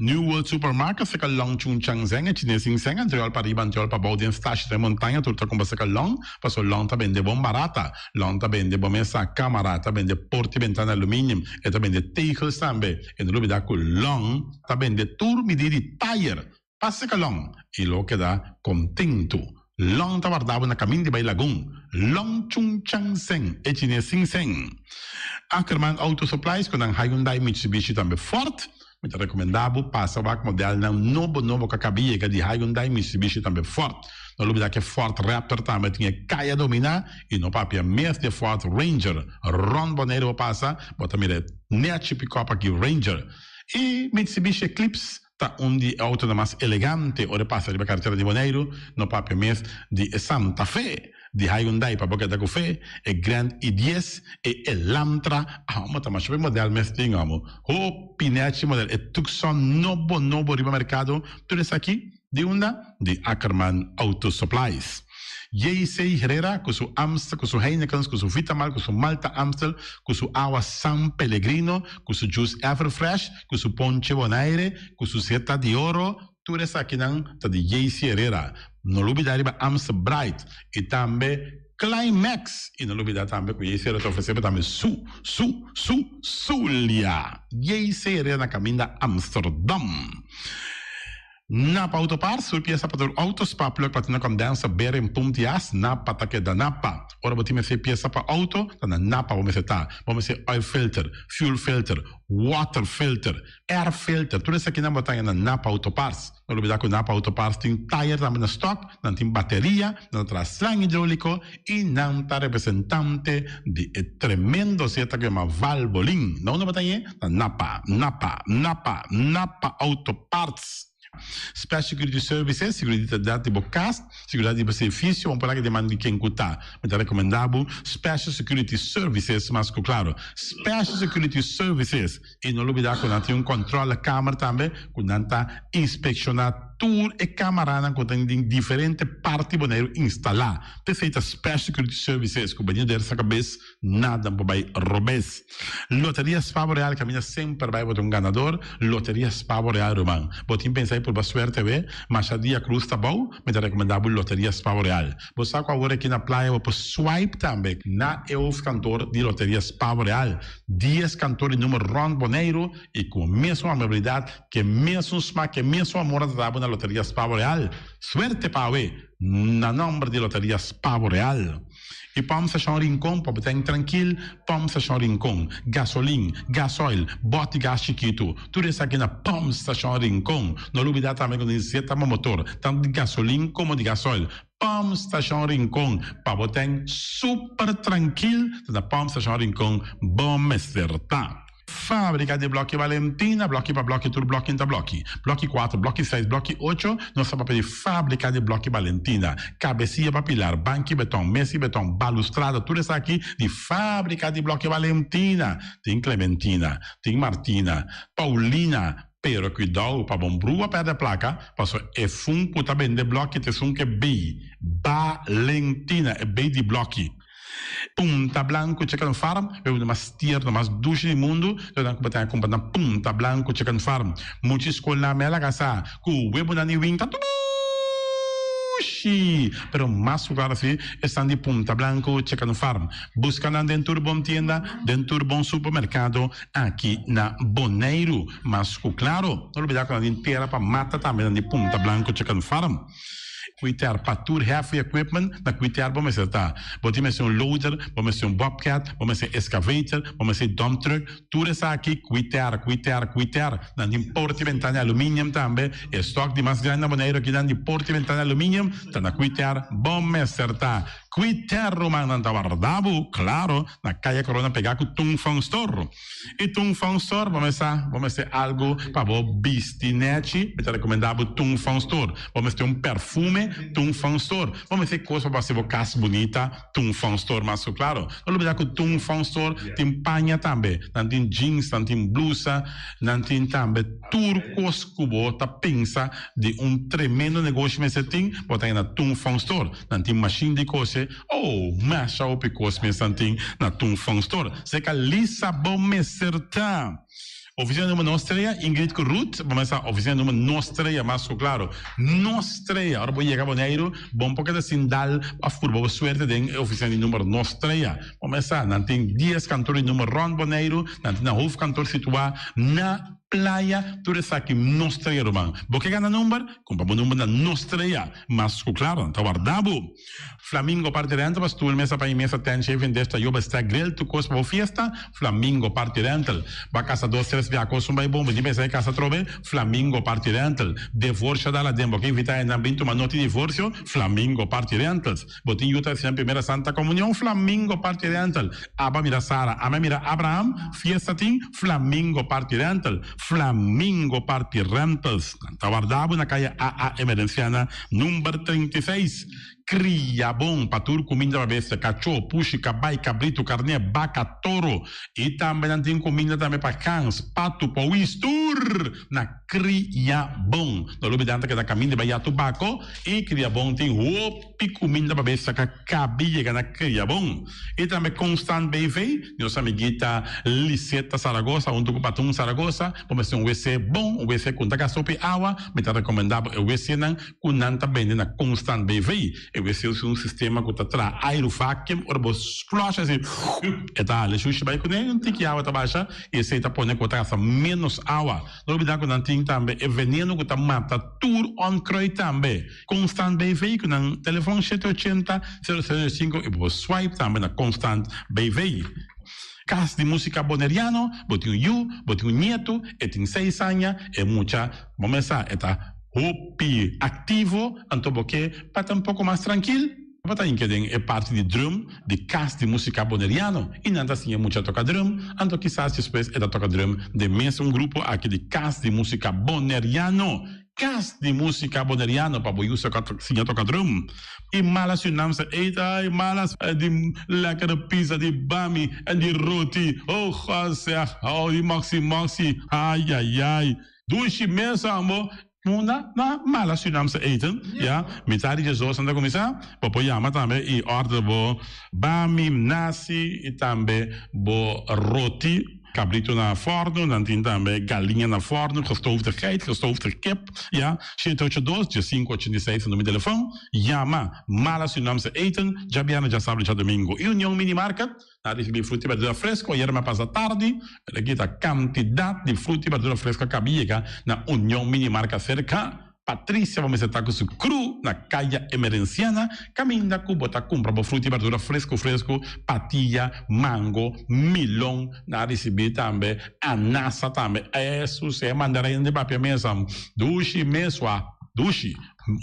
New World Supermarket sa kalong chung chang zeng e chinesing zeng anterior pa riba anterior pa baudien stash de montaña turta kumba sa kalong paso long ta bende bom barata long ta bende bom esa camarata bende porti ventana aluminium e ta bende tegels tambe e no lubida ku long ta bende tur midiri tire passa kalong e lo queda contento. Long ta guardava na camin di Bailagun long chung chang zeng e chinesing zeng Ackerman Auto Supplies con ang Hyundai Mitsubishi tambe Ford. Mi recomendavo passa o modelo na novo que cabia que de Hyundai Mitsubishi também Ford. No lubida que Ford Raptor também tinha caia domina e no papia mês de Ford Ranger Ron Bonero passa, bota mire net pick-up aqui Ranger e Mitsubishi Eclipse tá de auto mais elegante ora passa riba carteira de Bonero no papia mês de Santa Fe. Di Hyundai para boca da café e Grand i10 e Elantra mas também o modelo mesmo amo o pinete modelo e Tucson novo riba mercado tudo isso aqui de de Ackerman Auto Supplies. J.C. Herrera com seu Amstel, com seu Heineken, com seu Vitamal, com seu Malta Amstel, com seu Agua San Pellegrino, com seu Juice Everfresh, com seu Ponche Bonaire, com seu Zeta de Oro. Tudo isso aqui tá de J.C. Herrera. Não olvidar riba Amstel Bright e também Climax e não olvidar também que J.C. Herrera oferece também Zulia. J.C. Herrera na caminho da Amsterdam. Napa Autoparts, surpieza para o Autospa, plug para ter condensa beira em Puntias, Napa tá que da Napa. Ora botar me pieza para auto, tá na Napa vamos ser oil filter, fuel filter, water filter, air filter, tudo isso aqui na botar na Napa Autoparts. Não olvidar que o Napa Autoparts tem tire também na stock, não tem bateria, não traz slang hidráulico e não tá representante de tremendo seta que é uma Valvoline. Não botar aí na Napa Autoparts. Special Security Services, seguridade de bocas, seguridade de benefício, vamos falar que demanda de quem cutar. Mas recomendado Special Security Services, mas claro, Special Security Services, e não olvidar que não tem controle da câmera também, que não está inspecionado tour e camarada que tem diferentes partes boneiro instalar. Perfeita Special Security Services, que banho dessa cabeça, nada vai robes. Loteria Spavo Real, caminha sempre vai botar ganador, Loteria Spavo Real, Roman. Botim pensar por a suerte, mas a dia cruz tá bom, me recomendava Loteria Spavo Real. Você sabe agora aqui na praia, você swipe também, na EUF cantor de Loteria Spavo Real. 10 cantores número Ron Boneiro, e com a mesma amabilidade, que mesmo smack, que mesmo amor da na Loteria Spavo Real. Suerte para na nome de Loteria Spavo Real. E vamos achar rincón, para estar tranquilo, vamos achar rincón. Gasolina, gasoil, bote gás chiquito. Tudo isso aqui na vamos achar rincón. Não olvidar também quando necessita motor, tanto de gasolina como de gasoil. Pump Station Rincón, para botar super tranquilo, na Pump Station Rincón, bom acertar. Fábrica de Blochi Valentina, Blochi para Blochi, tudo Blochi para Blochi. Blochi 4, Blochi 6, Blochi 8, nossa papel de Fábrica de Blochi Valentina. Cabecinha para pilar, banco betão, mesa betão, balustrada, tudo isso aqui de Fábrica de Blochi Valentina. Tem Clementina, tem Martina, Paulina, pero cuidado para bombrua perto da placa, passo é funko também de Blochi, te funko é B, Valentina, é B de Blochi. Punta Blanco Chicken Farm, we hebben de mas tier, de mas douche di mundo, so dan kubatay kumpa na Punta Blanco Chicken Farm. Muchis skola mela kasa, ku webo na ni wing pero más lugar así están de Punta Blanco Chicken Farm. Buscan dentro de una tienda, dentro de un supermercado aquí na Bonaire. Mas claro, no olvidar que la tierra para mata también de Punta Blanco Chicken Farm. Cuitear patur heavy equipment, na cuitear bom tá. Boti ser um loader, bom ser um bobcat, bom ser excavator, bom ser dump truck. Tudo isso aqui cuitear. Na porta ventana alumínio também. Estoque de mais grande na Bonaire aqui na porta ventana alumínio, tá na cuitear bom tá. Cuitear romana na Wardabo, claro, na calle Corona pegar com Tung Fang Store. E Tung Fang Store, vamos ser algo para o bistinete, eu te recomendava Tung Fang Store. Vamos ter um perfume Tung Fang Store. Vamos ter coisa para ser casa bonita, Tung Fang Store, mas claro. Não olvidar que o Tung Fang Store tem panha também. Não tem jeans, não tem blusa, não tem também turcos cubo, tá pensa de um tremendo negócio, mas você tem, botar aí na Tung Fang Store. Não tem machine de coisa, masha o picos, mas não tem na Tung Fang Store. Você que lisa bom meserta. Oficina número nostra, Ingrid Ruth, vamos a oficina número nostra, mas claro, nostra, ahora voy a llegar a Bonaire, bom porque de sindal, a furbo suerte de oficina número nostra, vamos a, não tem 10 cantores número ron Bonaire, não tem na hof cantor situado na playa, tudo isso aqui nostra, irmão. Porque gana número, compra o número da nostra, mas claro, tá guardado. Flamingo parte rental, mas tu mesa para mesa tem chefe desta yoba está grill tu cos para fiesta, Flamingo parte rental. Ba casa 2-3 via cos um bom, de mesa casa trobe, Flamingo parte rental. Divorcio dalla dembo que invita na bintu uma nota de divórcio, Flamingo parte rentals. Botin yuta sem primeira santa comunhão, Flamingo parte rental. Aba mira Sara, ama mira Abraham, fiesta tin, Flamingo parte rental. Flamingo parte rentals. Tá guardado na calle AA Emerenciana, número 36. Cria bom, patur, comida para besta, cachorro, puxi, cabai, cabrito, carne, vaca, toro. E também tem comida também para cães, pato, pauistur. Na cria bom. No lugar dentro que da caminho de Bahia Tubaco. E cria bom tem roupa comida para besta, que cabia na cria bom. E também Constant BV, nossa amiguita Liseta Saragossa, um do Patum Saragossa. Vamos ter um WC bom, um WC com taca sopa e água. Me tá recomendado o WC não, com nanta bem na Constant BV. Esse é um sistema que está aerovacuum, ou você fluxa assim, e tá, ele chucha vai com ele, não tem que água tá baixa, e esse tá põe que tá menos água. Não olvidar que não tem também, é veneno que tá mata tudo on croi também. Constant BV, que não telefone 780-005, e você swipe também na Constant BV. Casa de música boneriano, botinho you, botinho nieto, e tem 6 anos, e muita, vamos lá, e tá hopi ativo, então porque para um pouco mais tranquilo, para que é parte de drum, de cast de música boneriano, e não assim é muito toca drum, então quizás depois é da toca drum de mesmo grupo aqui de cast de música boneriano, cast de música boneriano para boiusa que toca drum. E malas unamsa eita, e malas de lekkere pizza, de bami en de roti, oh zeg, oh die maxi, ai, douche mensen amor. Na mala Surinaamse eten, ja, metade de zoos aan de commissaris, popoyama também e ordem bo bami, nasi e também bo roti, cabrito na forno, dan tem também galinha na forno, gestoofde geit, gestoofde kip, ja, 782-586 no meu telefone, Yama, mala Surinaamse eten, Jabiana já sabe já domingo, e União Minimarket, na receber fruta e verdura fresca, ayer me passa tarde, aqui a quantidade de fruta e verdura fresca que havia na União Minimarket cerca, Patrícia, vamos estar com o cru na calle Emerenciana, caminha com botar compra para fruta e verdura fresco, patilha, mango, melão, na receber também, anassa também, isso é mandarim de papel mesmo, dushi,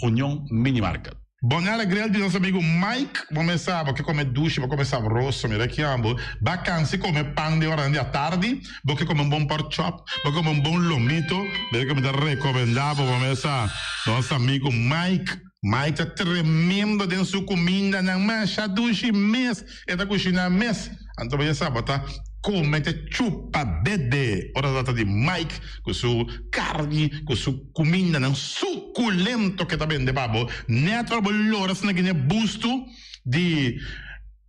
União Minimarket. Bom alegria de nosso amigo Mike, vamos saber que come duche, vamos começar rosso, me rechiamo, vacanze come pan de hora à tarde, porque come um bom pork chop, porque come um bom lomito, porque me recomendava, vamos saber, nosso amigo Mike tá tremendo dentro sua comida, não mexe, duche mês, é da cozinha mês, então vamos saber, tá? Come chupa dede, ora data de Mike, com sua carne, com sua comida, não suculento que tá bem de babo, neto a bolora, se não busto de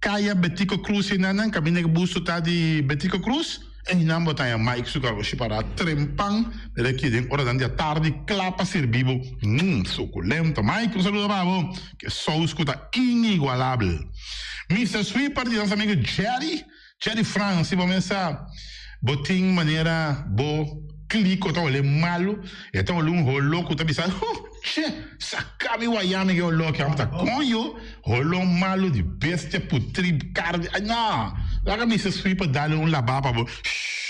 Kaya Betico Cruz inanan, kami nagbusto ta di Betico Cruz. E inambo tayo Mike suka ko para trempang, pero aqui den hora da tarde clapa servivo. Suculento. Mike, un saludo bravo. Que sauce está inigualável. Mr. Sweeper de nosso amigo Jerry France, vamos começar botin maneira bo clico tá olhando malo, então olhando rolo que tá pensando, che, sacabe o ayame que olhou que tá conho, rolo malo de bestia putrid carne, não, lá me se sweeper dá-lhe lavaba bo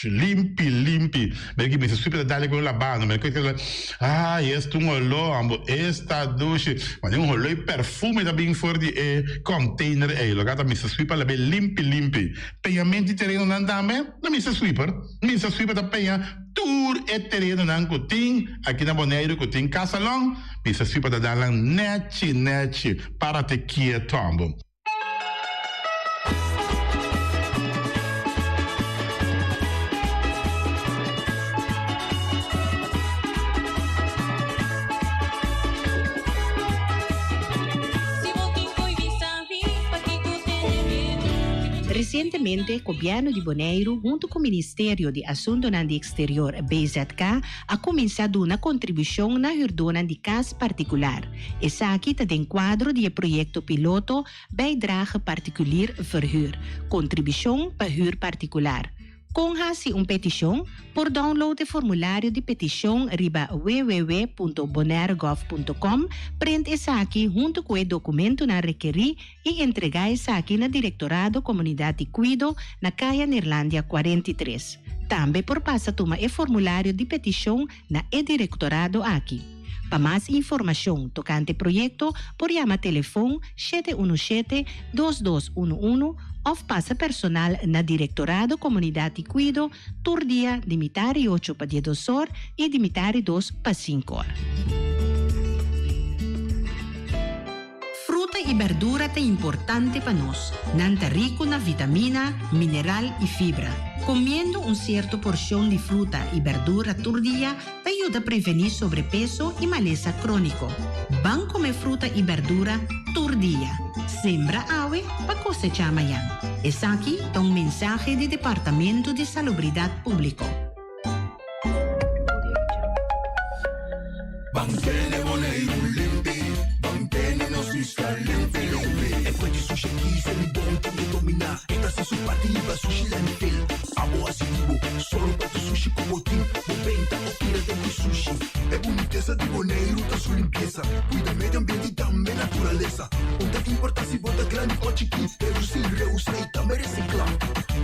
limpi, porque me se sweeper dá-lhe com lavado, mas que este olhou, ambo esta douche, mas olhou e perfume também for de container, lo gata me se sweeper lá bem limpi, pagamento terreno não dá me se sweeper tá pagando tour e terreno nan kuting aqui na Bonaire kuting casalong bisa sipa da dalang neti para te quietombo. Recentemente, o governo de Bonaire, junto com o Ministério de Assuntos do Exterior, BZK, ha começado uma contribuição na herdona de casa particular. Essa aqui está em quadro de projeto piloto Bijdrage Particulier Verhuur, contribuição para huur particular. Conha-se petição por download o formulário de petição riba www.bonaire.gov.com, prende essa aqui junto com o documento na requerir e entregar essa aqui na Diretorado Comunidade de Cuido na Caia Neerlândia 43. Também por passa tomar o formulário de petição na Diretorado aqui. Para mais informação tocante projeto, por chamar telefone 717-2211 ou passa personal na Diretorado Comunidade de Cuido, turdia de mitari 8 para 10 horas e de mitari 2 para 5 horas. Fruta e verdura é importante para nós. Nanta rico na vitamina, mineral e fibra. Comendo certa porção de fruta e verdura por dia ajuda a prevenir sobrepeso e maleza crônico. Vão comer fruta e verdura por dia. Sembra ave para cosechar amanhã. Esse aqui é mensagem do Departamento de Salubridade Pública. Bangkene Bonaire limpi, bangkene nos isla limpi. E poi di sushi chi se li buon che domina. E da se su partiva sushi landfill. Amo asitivo, solo per sushi como team. Moventa o tira de sushi. E boniteza di Bonaire da su limpieza. Cuida medio ambiente e também naturaleza. Onde importa se bota grande ou chiqui. Eu sim reusei também reciclar.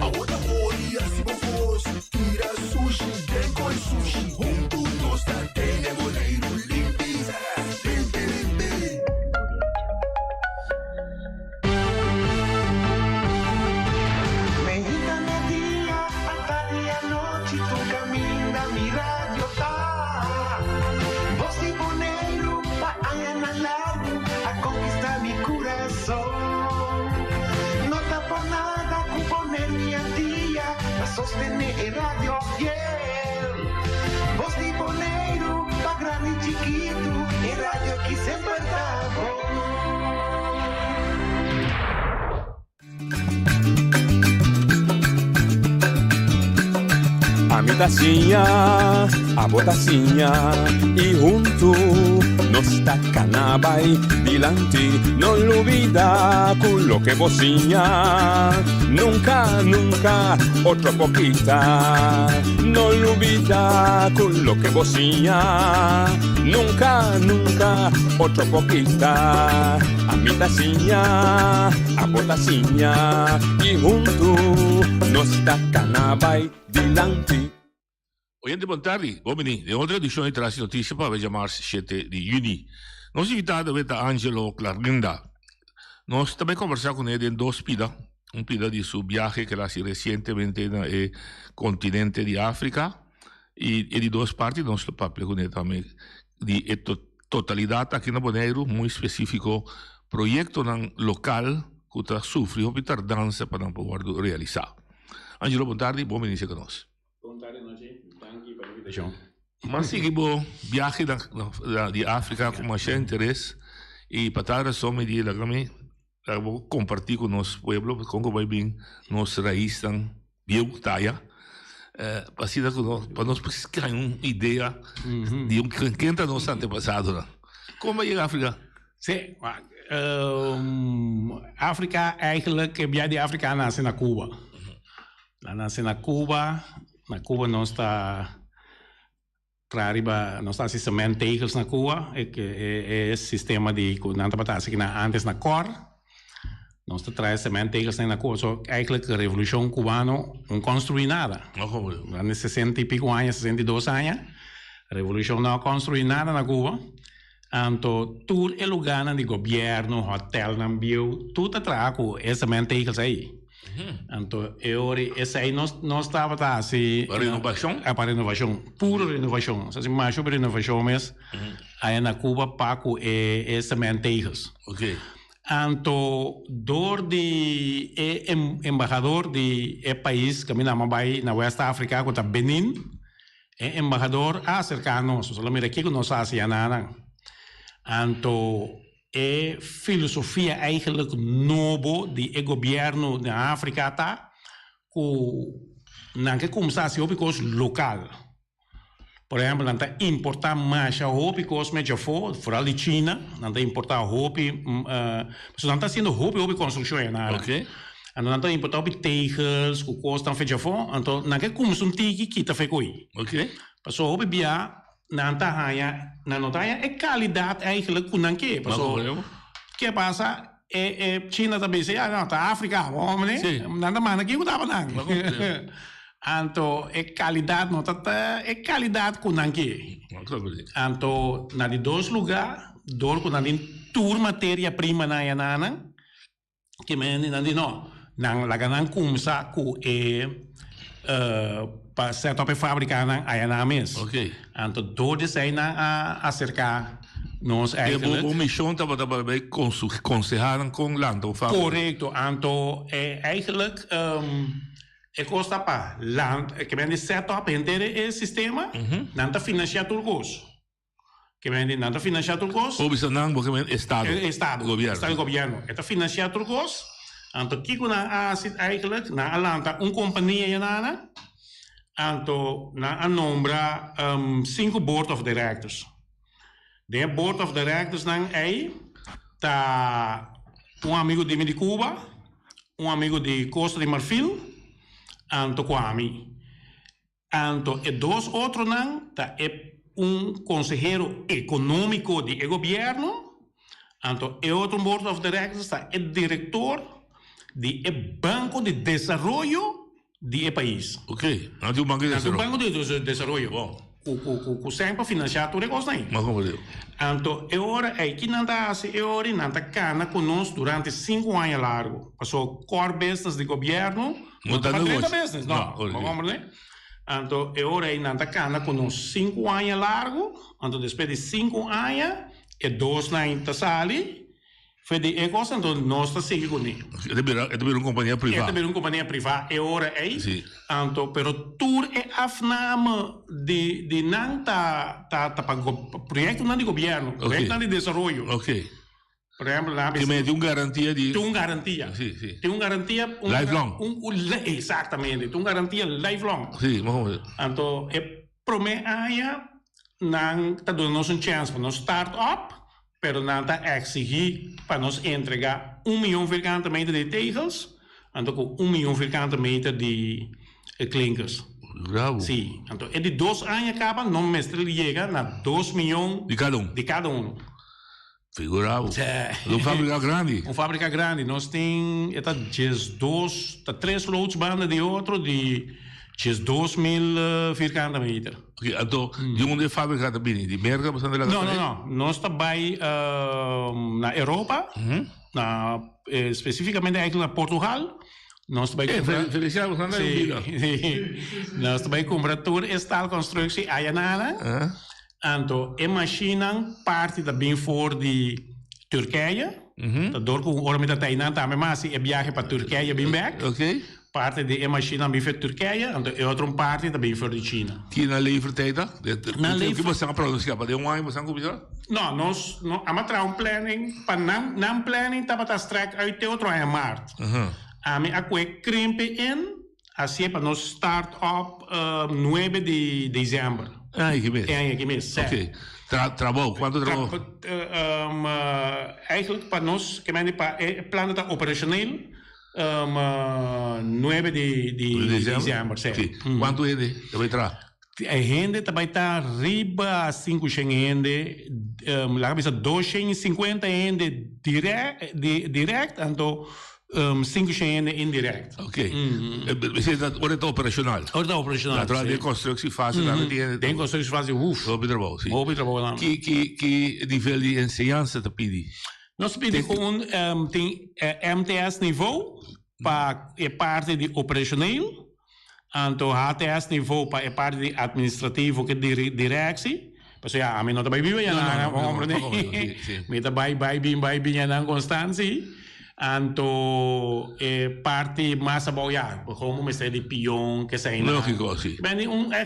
A outra olha se vos tira sushi, vem com sushi. Juntos da Tene Bonaire. Sostener Radio Fiel. Voz de Bonaire, pa' grande y chiquito, el radio aquí siempre está A mi tacinha, a botacinha e junto nos tacanabay dilante, no olvida con lo que bocinha. Nunca, otro poquita, no olvida con lo que bocinha. Nunca, otro poquita. A mi tacinha, a botacinha e junto nos tacanabay dilante. Oyente, buon tardi. Uomini, le oltre edizioni di Trassi Notizie per chiamarsi 7 di giugno. Nos invitato è Angelo Clarginda. Nos também conversar con él en dos pidas. Un pida di su viaje che la si recientemente nel continente di Africa e di due parti del nostro papel con él también di totalità aquí in Bonaire, muy specifico proyecto local che sta soffrendo per tardanza per poter realizzare. Angelo, buon tardi, buon venire con noi. Buon tardi, tanti per l'invitazione. Ma sì, che viaje di Africa con c'è interesse e per tale ragione di vamos compartir com nosso pueblo, como vai bem, nossa raiz tão viu, taia. Para nós criar uma ideia de quem está nosso antepassado. Como vai chegar a África? Sim, África eigenlijk, heb de África nasce na Cuba. Nasce na Cuba nós está nós está sistema tegels na Cuba, é sistema de nanta batase que antes na cor. Nós traz sementegels na Cuba, so eigenlijk a revolução cubana não construiu nada. Não 60 e pico anos, 62 anos, a revolução não construiu nada na Cuba. Então, todo o lugar de governo, hotel, tudo atrás com esses sementegels aí. Então, esse aí não estava assim. Para renovação? Para renovação, pura renovação. Se mais sobre renovação mesmo, aí na Cuba, pago esses sementegels. Ok. Então, de embaixador de país que vai na West África, que é Benin, embaixador acerca-nos, só mira aqui que nós fazemos. Então, filosofia eigenlijk nova de governo da África tá, que começar a ser local. Por exemplo, não está importar mais roupa que média fora de China, não está importar roupa, não está sendo roupa construção é nada. Ok. Não está importar tegels, que costam fecha fora, então não é como um tique que está feito aí. Ok. Passou roupa bia, não está é qualidade eigenlijk que não quer. Passou. Que passa? China também se não está África, vamos né? Não está mais aqui que estava não. Então, qualidade não tá qualidade com nangue. Então, na de dois lugares, com na de tour matéria-prima na yanana, que me na de não laganan começa com para set up fábrica na ayana mesmo. Ok. Então, todos aí na acercar nós eigenlijk. O missão estava bem aconselhado com lando fábrica. Correto. Então, eigenlijk costa para land que vem de setup inteiro sistema, não está financiado tudo gosto. Que vem de não está financiado tudo gosto. O bisa não porque vem estado governo. Está financiado tudo gosto. Então que na eigenlijk na Atlanta companhia yanana. Então na nombra 5 board of directors. De board of directors não tá amigo de Cuba, amigo de Costa de Marfil. Anto Kwame. Anto e dois outros não, tá consejero econômico de governo. Anto e outro board of directors tá diretor de banco de desenvolvimento de país. Ok. Anto banco de desenvolvimento. Banco de desenvolvimento. Bom. O sempre financiar tudo isso aí. Mas como digo? Anto e ora que não dá se ora não tá cana conosco durante 5 anos largo. Passou core business de governo. Não está negócio. Business, não. Vamos ver. Então, ora aí não tá cana conosco 5 anos largo. Então, depois de 5 anos, 2 anos tá sali. Foi de coisa, então nós está seguindo com ele. É uma companhia privada. É uma companhia privada. É hora aí. Sim. Então, pero tudo é afname de não tá para projeto não de governo, projeto não de desenvolvimento. Ok. Por exemplo, lá que me tem uma garantia de. Tem uma garantia. Sim, sim. Tem uma garantia. Lifelong. Exatamente. Tem uma garantia lifelong. Sim, vamos ver. Então, promessa não está dando uma chance para nós start-up. Pero não está exigir para nós entregar 1 milhão vierkante meter de tegels, então com 1 milhão vierkante meter de clinkers. Bravo. Sim, então de 2 anos acaba, não mestre chega na 2 milhões de cada um. Figurado. Uma fábrica grande. Uma fábrica grande. Nós temos 3 loads banda de outro de 2.000 vierkante meter. Okay, então, de onde é fábrica também? De merda? Não. Nós também na Europa, especificamente aqui na Portugal, nós também nós também compramos toda esta construção aianana. Então, a máquina parte também for de Turquia. Door com orme dat hij na também mas é viagem para Turquia bem back. Ok. parte de machine também voor Turkije en de andere parte também voor de China. Que na levertijd dat? Que você não produziu para de ano você não começou? Não, nós amatrar planning, para não planning tá para strek uit de outro em maart. A aqui crimpe in, assim para nós start up 9 de dezembro. Que mês? Que mês. Ok. Trabalho, quanto trabalho? Eigenlijk para nós, que men para plano tá operacional 9 de dezembro. Quanto é de? Vai entrar? A gente também está riba 500 gente, lá cabeça 250 gente direct, então 500 gente indirect. Ok. Você está ora operacional. Ora operacional. Lá de construção fase, lá tem construção fase, Hobby trabalho, sim. Hobby trabalho lá. Que nível de ensinança te pedi? Nós pedimos tem MTS nível para a parte de operacional. Então, HTS nível para a parte de administrativo que é direção. Porque a mim não está bem vivo, não bem na constância. Então, a parte mais boa, como me sei de pion que sai. Lógico, sim. Bem, é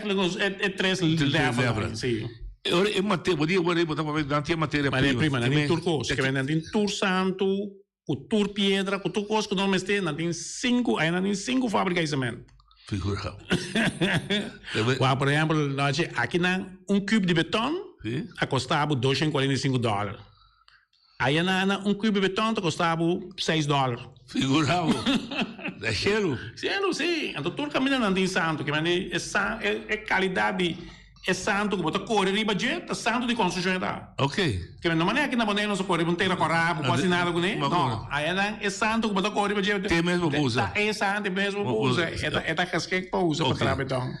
3 levels, sim. Ora, é matéria, podia botar para ver, não tinha matéria-prima. Não tem turcos, que vem, não tem tur santo, com tur pedra, com tur coisa que não me tem, não tem 5, aí não tem 5 fábricas de cimento. Figura. Por exemplo, aqui na cubo de beton, custava $245. Aí na cubo de beton custava $6. Figura. É cheiro? Cheiro, sim. Então, tudo caminho não tem santo, que é qualidade. É santo que bota correr e budget, é santo de construção da. Ok. Que não maneira que na boneca não se corre, não tem na corrabo, quase nada com ele. Não, aí é santo que bota correr e budget. Tem mesmo pousa. É santo mesmo pousa. É da casquete que pousa para trabalhar então.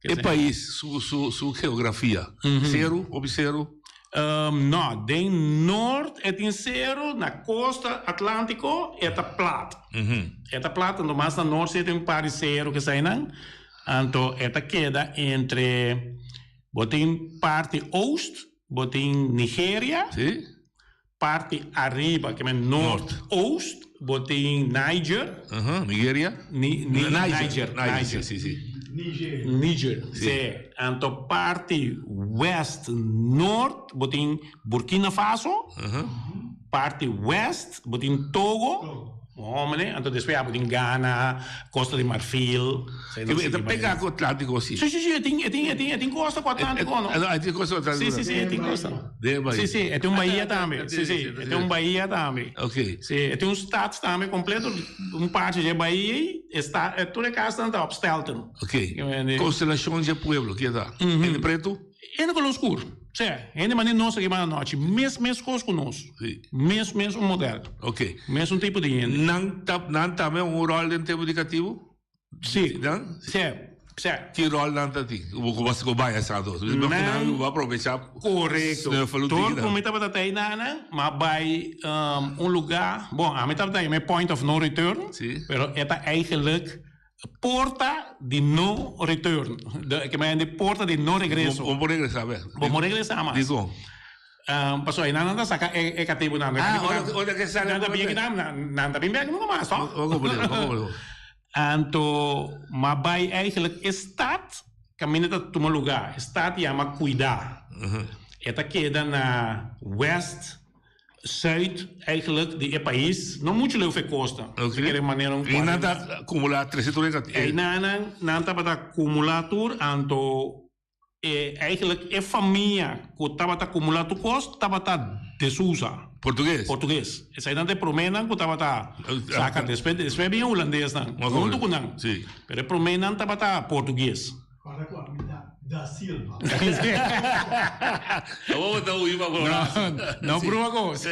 E país, sua geografia, zero, observo. Não, de norte é tem zero, na costa atlântico é tá plata. É tá plata, no mais na norte tem um par de zero que sai não. Então é tá queda entre botem parte oeste, botem Nigéria, parte arriba, que é norte-oeste, botem Niger. Nigéria? Niger, sim. Niger, sim. Então, parte west-norte, botem Burkina Faso. Parte west, botem Togo. Então, depois botem Ghana, Costa de Marfil. Então, pega o Atlântico assim. Sim, tem costa com o Atlântico, não? Tem costa com o Atlântico? Sim, tem costa. Sim, tem Bahia também. Sim, tem Bahia também. Ok. Sim, tem estados também completo, parte de Bahia, está, tudo é casa está Upstelten. Ok. Constelação de Pueblo, que está? É preto? É no color escuro. Sim, é de maneira nossa que vai na noite. Mesmo coisa conosco. Mesmo modelo. Ok. Mesmo tipo de gente. Não também um rol em tempo indicativo? Sim. Sim. Que rol não está aqui? Você vai essa dose. Não vai aproveitar. Correto. Todo como estava até nana, mas vai lugar. Bom, a mim estava aí, point of no return. Sim. Pero é eigenlijk porta de no return. Que me de porta de no regreso. Vamos regressar, velho. Vamos regressar mais. Digo. Passou aí, não saca é cativo não. Olha que sai. Nada bem que nada bem nunca mais, só. Vamos. Então, mas vai eigenlijk estado caminha para tomar lugar. Estado chama cuidar. Esta queda na west Zuid eigenlijk die país não muito leu costa. Okay. E nada acumular 300 negativo. E nada para acumulator, então eigenlijk é família que estava acumulando costa, estava desusa. Português. Essa aí não é promena que estava saca depois bem holandês não. Junto com não. Sim. Pero promena estava português. Para com a vida da Silva. Não por uma coisa.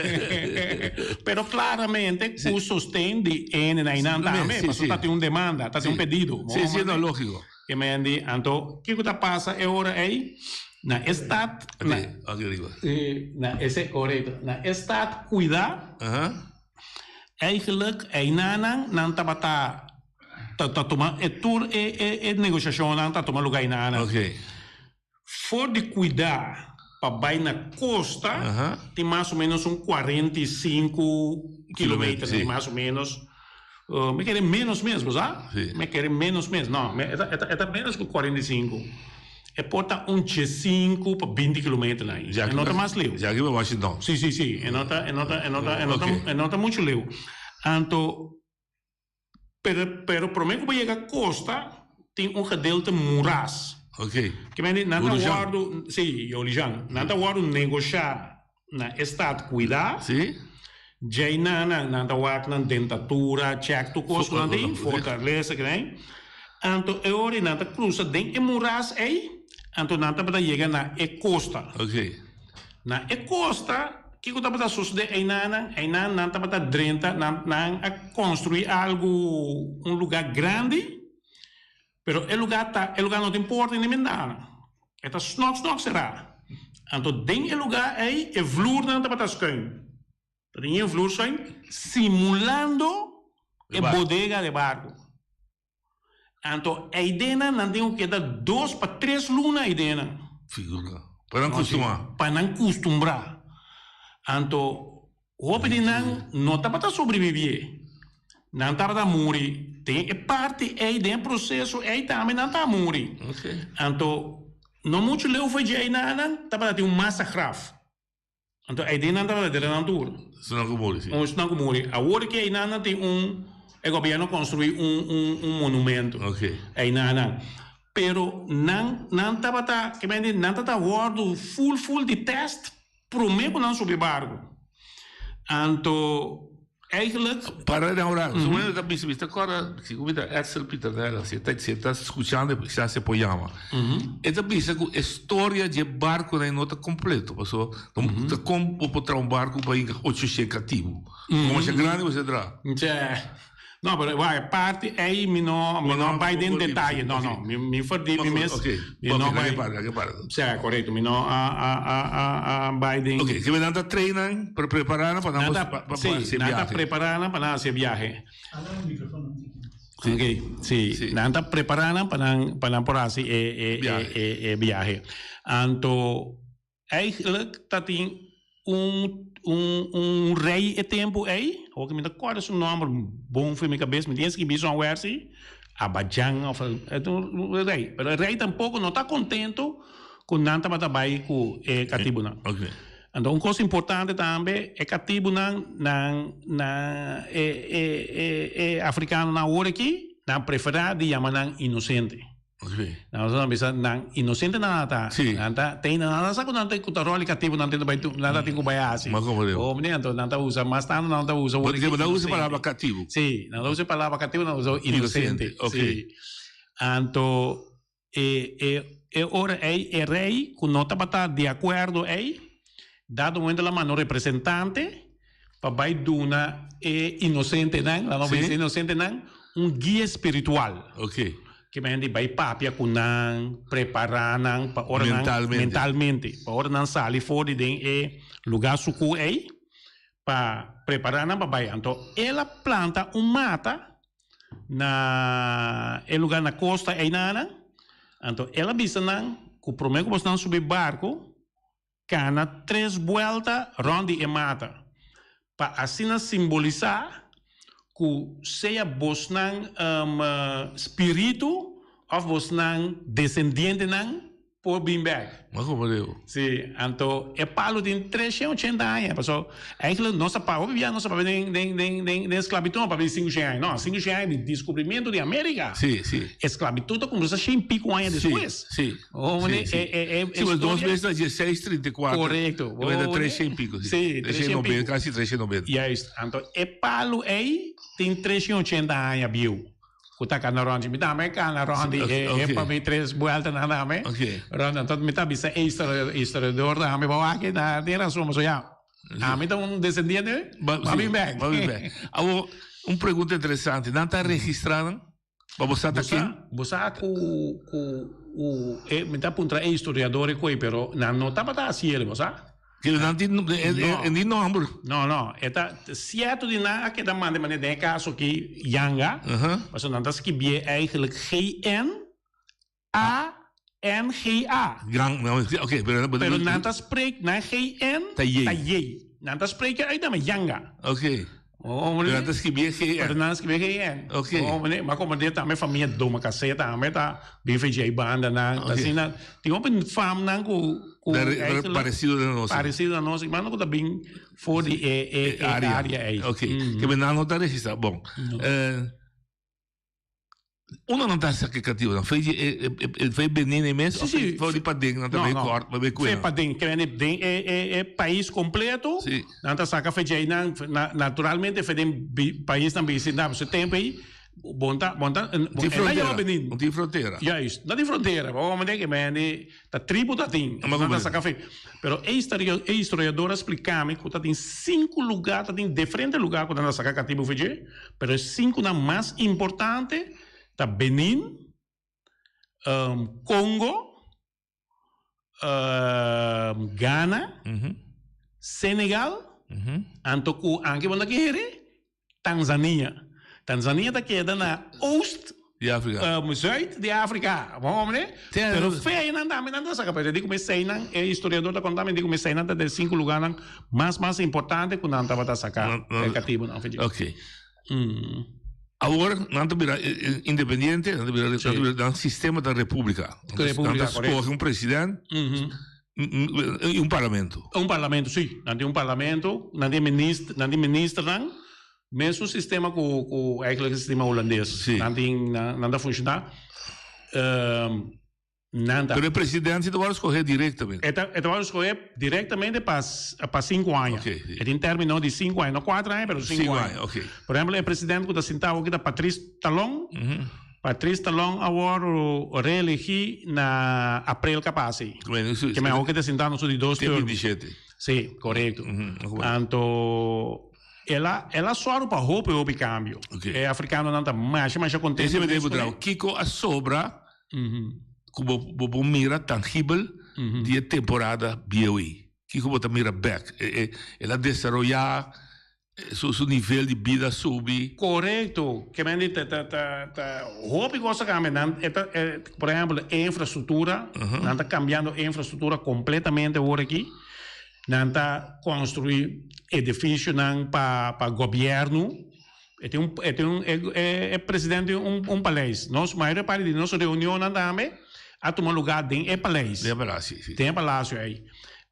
Pero claramente o sustento de N na Inanta também, mas está tem uma demanda, está tem um pedido. Sim, não lógico. Que me andi, então, o que está passa é hora aí na estado na esse correto, na estado cuidar. Eigenlijk Inana não estava tomar é negociação não está tomando lugar Inana. Ok. For de cuidar para vai na costa tem mais ou menos 45 quilômetros, mais ou menos me querem menos mesmo, sabe? Sim. Me querem menos mesmo. Não, é menos que 45. É porta 5 para 20 km aí. Já é nota mais leu. Já que eu acho não. Sim. É nota muito leu. Então, pero por mim que vai chegar a costa, tem gedeelte moeras. Ok. Que vem nada guardo, sim, Olijan, nada guardo negociar na estado cuidar. Sim. Jay nada guardo na dentadura, check tu costo não tem, fortaleza que vem. Então, eu ori nada cruza den moeras aí. Então, nada para chegar na costa. Ok. Na costa, que eu estava sucedendo aí nada para drenta, a construir algo, lugar grande, pero el lugar não te importa nem nada. Eta snok será. Então, den el lugar aí, vloer nada para schuin. Tem vloer schuin, simulando a bodega de barco. Então, a ideia não tem que dar 2 para 3 lunas a ideia. Figura. Para não acostumar. Para não acostumar. Então, o que não está para sobreviver. Não está para morrer. Tem parte aí dentro do processo, aí também não está a morrer. Então, não muito leu foi de aí nada, está para ter massa grave. Então, a ideia não está para ter na altura. Senão que morre, sim. Senão que morre. Agora que aí nada tem o governo construir monumento. Ok. Aí nada. Pero não estava que vem não está guardo full de teste pro meio não subir barco. Então eigenlijk para agora, se você está pensando agora, se você está Axel Peter dela, se está escutando, já se apoiava. Está pensando que a história de barco não está completa, passou. Então, como botar barco para ir 800 cativo? Como é grande você terá? Não, mas vai parte aí não vai em detalhe, não, me fordi me mesmo. Não vai para. Correto, me não vai em. Ok, que me dá treino para preparar para preparar para esse viagem. Ok, sim, nada preparando para por assim viagem. Então, eigenlijk tá tem rei e tempo aí, ou que me dá qual é o nome bom foi minha cabeça, me diz que bisou a versi, Abadjan ou o rei, mas o rei tampouco não está contente com nada para trabalhar com cativo não. Ok. Então, uma coisa importante também é cativo não africano na hora aqui, não preferir de chamar inocente. Okay. Não bisa nang inocente nada. Nada tem nada sa não tem kutarol cativo não tem nada tem kubaya assim. Oh, menino, então nada usa mas tá não usa. Porque não usa palavra cativo. Sim, não usa palavra cativo, não usa inocente. Ok. Então ora é rei que não tá de acordo aí, dado momento la mano representante para vai duna inocente não vai ser inocente não guia espiritual. Ok. Que mendi vai papia kunang preparar para orang mentalmente para orang sali fora de lugar suku para preparar para vai então ela planta mata na lugar na costa nana então ela bisa nang que prometo que você subir barco cana 3 vueltas ronde mata para assim simbolizar que seja bosnang espírito ou bosnang descendiente nang por Bimberg. Mas como deu? Sim, então é palo de 380 anos, pessoal. Eigenlijk nossa pau vivia nossa para nem esclavitud para 500 anos, não, 500 anos de descobrimento de América. Sim. Esclavitud começou 100 pico anos depois. Sim. Sim, mas 2 vezes na 1634. Correto. Ainda 300 pico. Sim, 390, quase 390. Yes, então é palo aí tem 380 anos, viu? Kuta ka na ronde, mi dame ka na ronde, para mim 3 vueltas na dame. Ronde, então mi tá bisa historiador da me bawa que na dera soma so ya. A mim tá descendiente, va bem bem. Agora, pergunta interessante, não está registrado? Para você estar aqui? Você mi tá puntra historiador e pero não tá para assim ele, você? Que não tem nome. Não. É certo de nada que da maneira de caso que Yanga, mas não está que bie eigenlijk GNANGA. Ok, pero não está spreek na GN, tá J. Não está spreek uit dan Yanga. Ok. Fernando escrevia GN. Fernando escrevia GN. Ok. Mas como dia também família Doma Caceta, também tá BFJ banda, assim, tem uma fama parecido da nossa. Parecido da nossa, mas não tá bem fora de área aí. Ok. Que me não está registrado. Bom. Una não está significativa, não foi Benin mesmo? Sim. Foi de Padem, não também corta, mas bem foi Padem, que é país completo. Sim. Não está saca feijão, naturalmente foi país também se dá você tempo aí. Tem fronteira. Não tem fronteira. Já isso, não tem fronteira. Vamos dizer que é a tribo da tem. Não está saca feijão. Pero a historiadora explica-me que tem 5 lugares, tem diferentes lugares quando está saca tribo feijão, pero 5 na mais importante. Tá Benin, Congo, Ghana, Senegal, anto anche quando quer Tanzania. Tanzania tá queda na oeste de África, zuid de África, vamos ver? Pero foi não dá saca, pero digo me sei não, é historiador da contar me digo me sei não de 5 lugares mais importante quando não tava sacar cativo não. Ok. Agora, não vira independente, não vira um sistema da república. Não escolhe um presidente e um parlamento. Um parlamento, sim. Não tem um parlamento, não tem ministro, mesmo sistema com o sistema holandês. Não tem funcionar. Pero o presidente vai escolher diretamente. Ele vai escolher diretamente para 5 anos. Okay. Ele em termos de 5 anos, não 4 anos, mas 5 anos. Okay. Por exemplo, o presidente que está sentado aqui, Patrice Talon. Patrice Talon agora reelegi na abril capaz. Que é o que está sentado nos últimos 2 anos. 27. Sim, correto. Então, ela só para roupa e câmbio. É africano não está mais contente. Esse é o deputado. Kiko a sobra. Como mira tangível de temporada BOE. Que como mira back. Ela desarrollar su nível de vida subir. Correto. Que me diz, roupa coisa que por exemplo, a infraestrutura, não está cambiando a infraestrutura completamente agora aqui. Não está construindo edifício para governo. É presidente de um palácio. Nós, a maior parte de nossa reunião também a tomar lugar dentro do palácio. Tem palácio aí.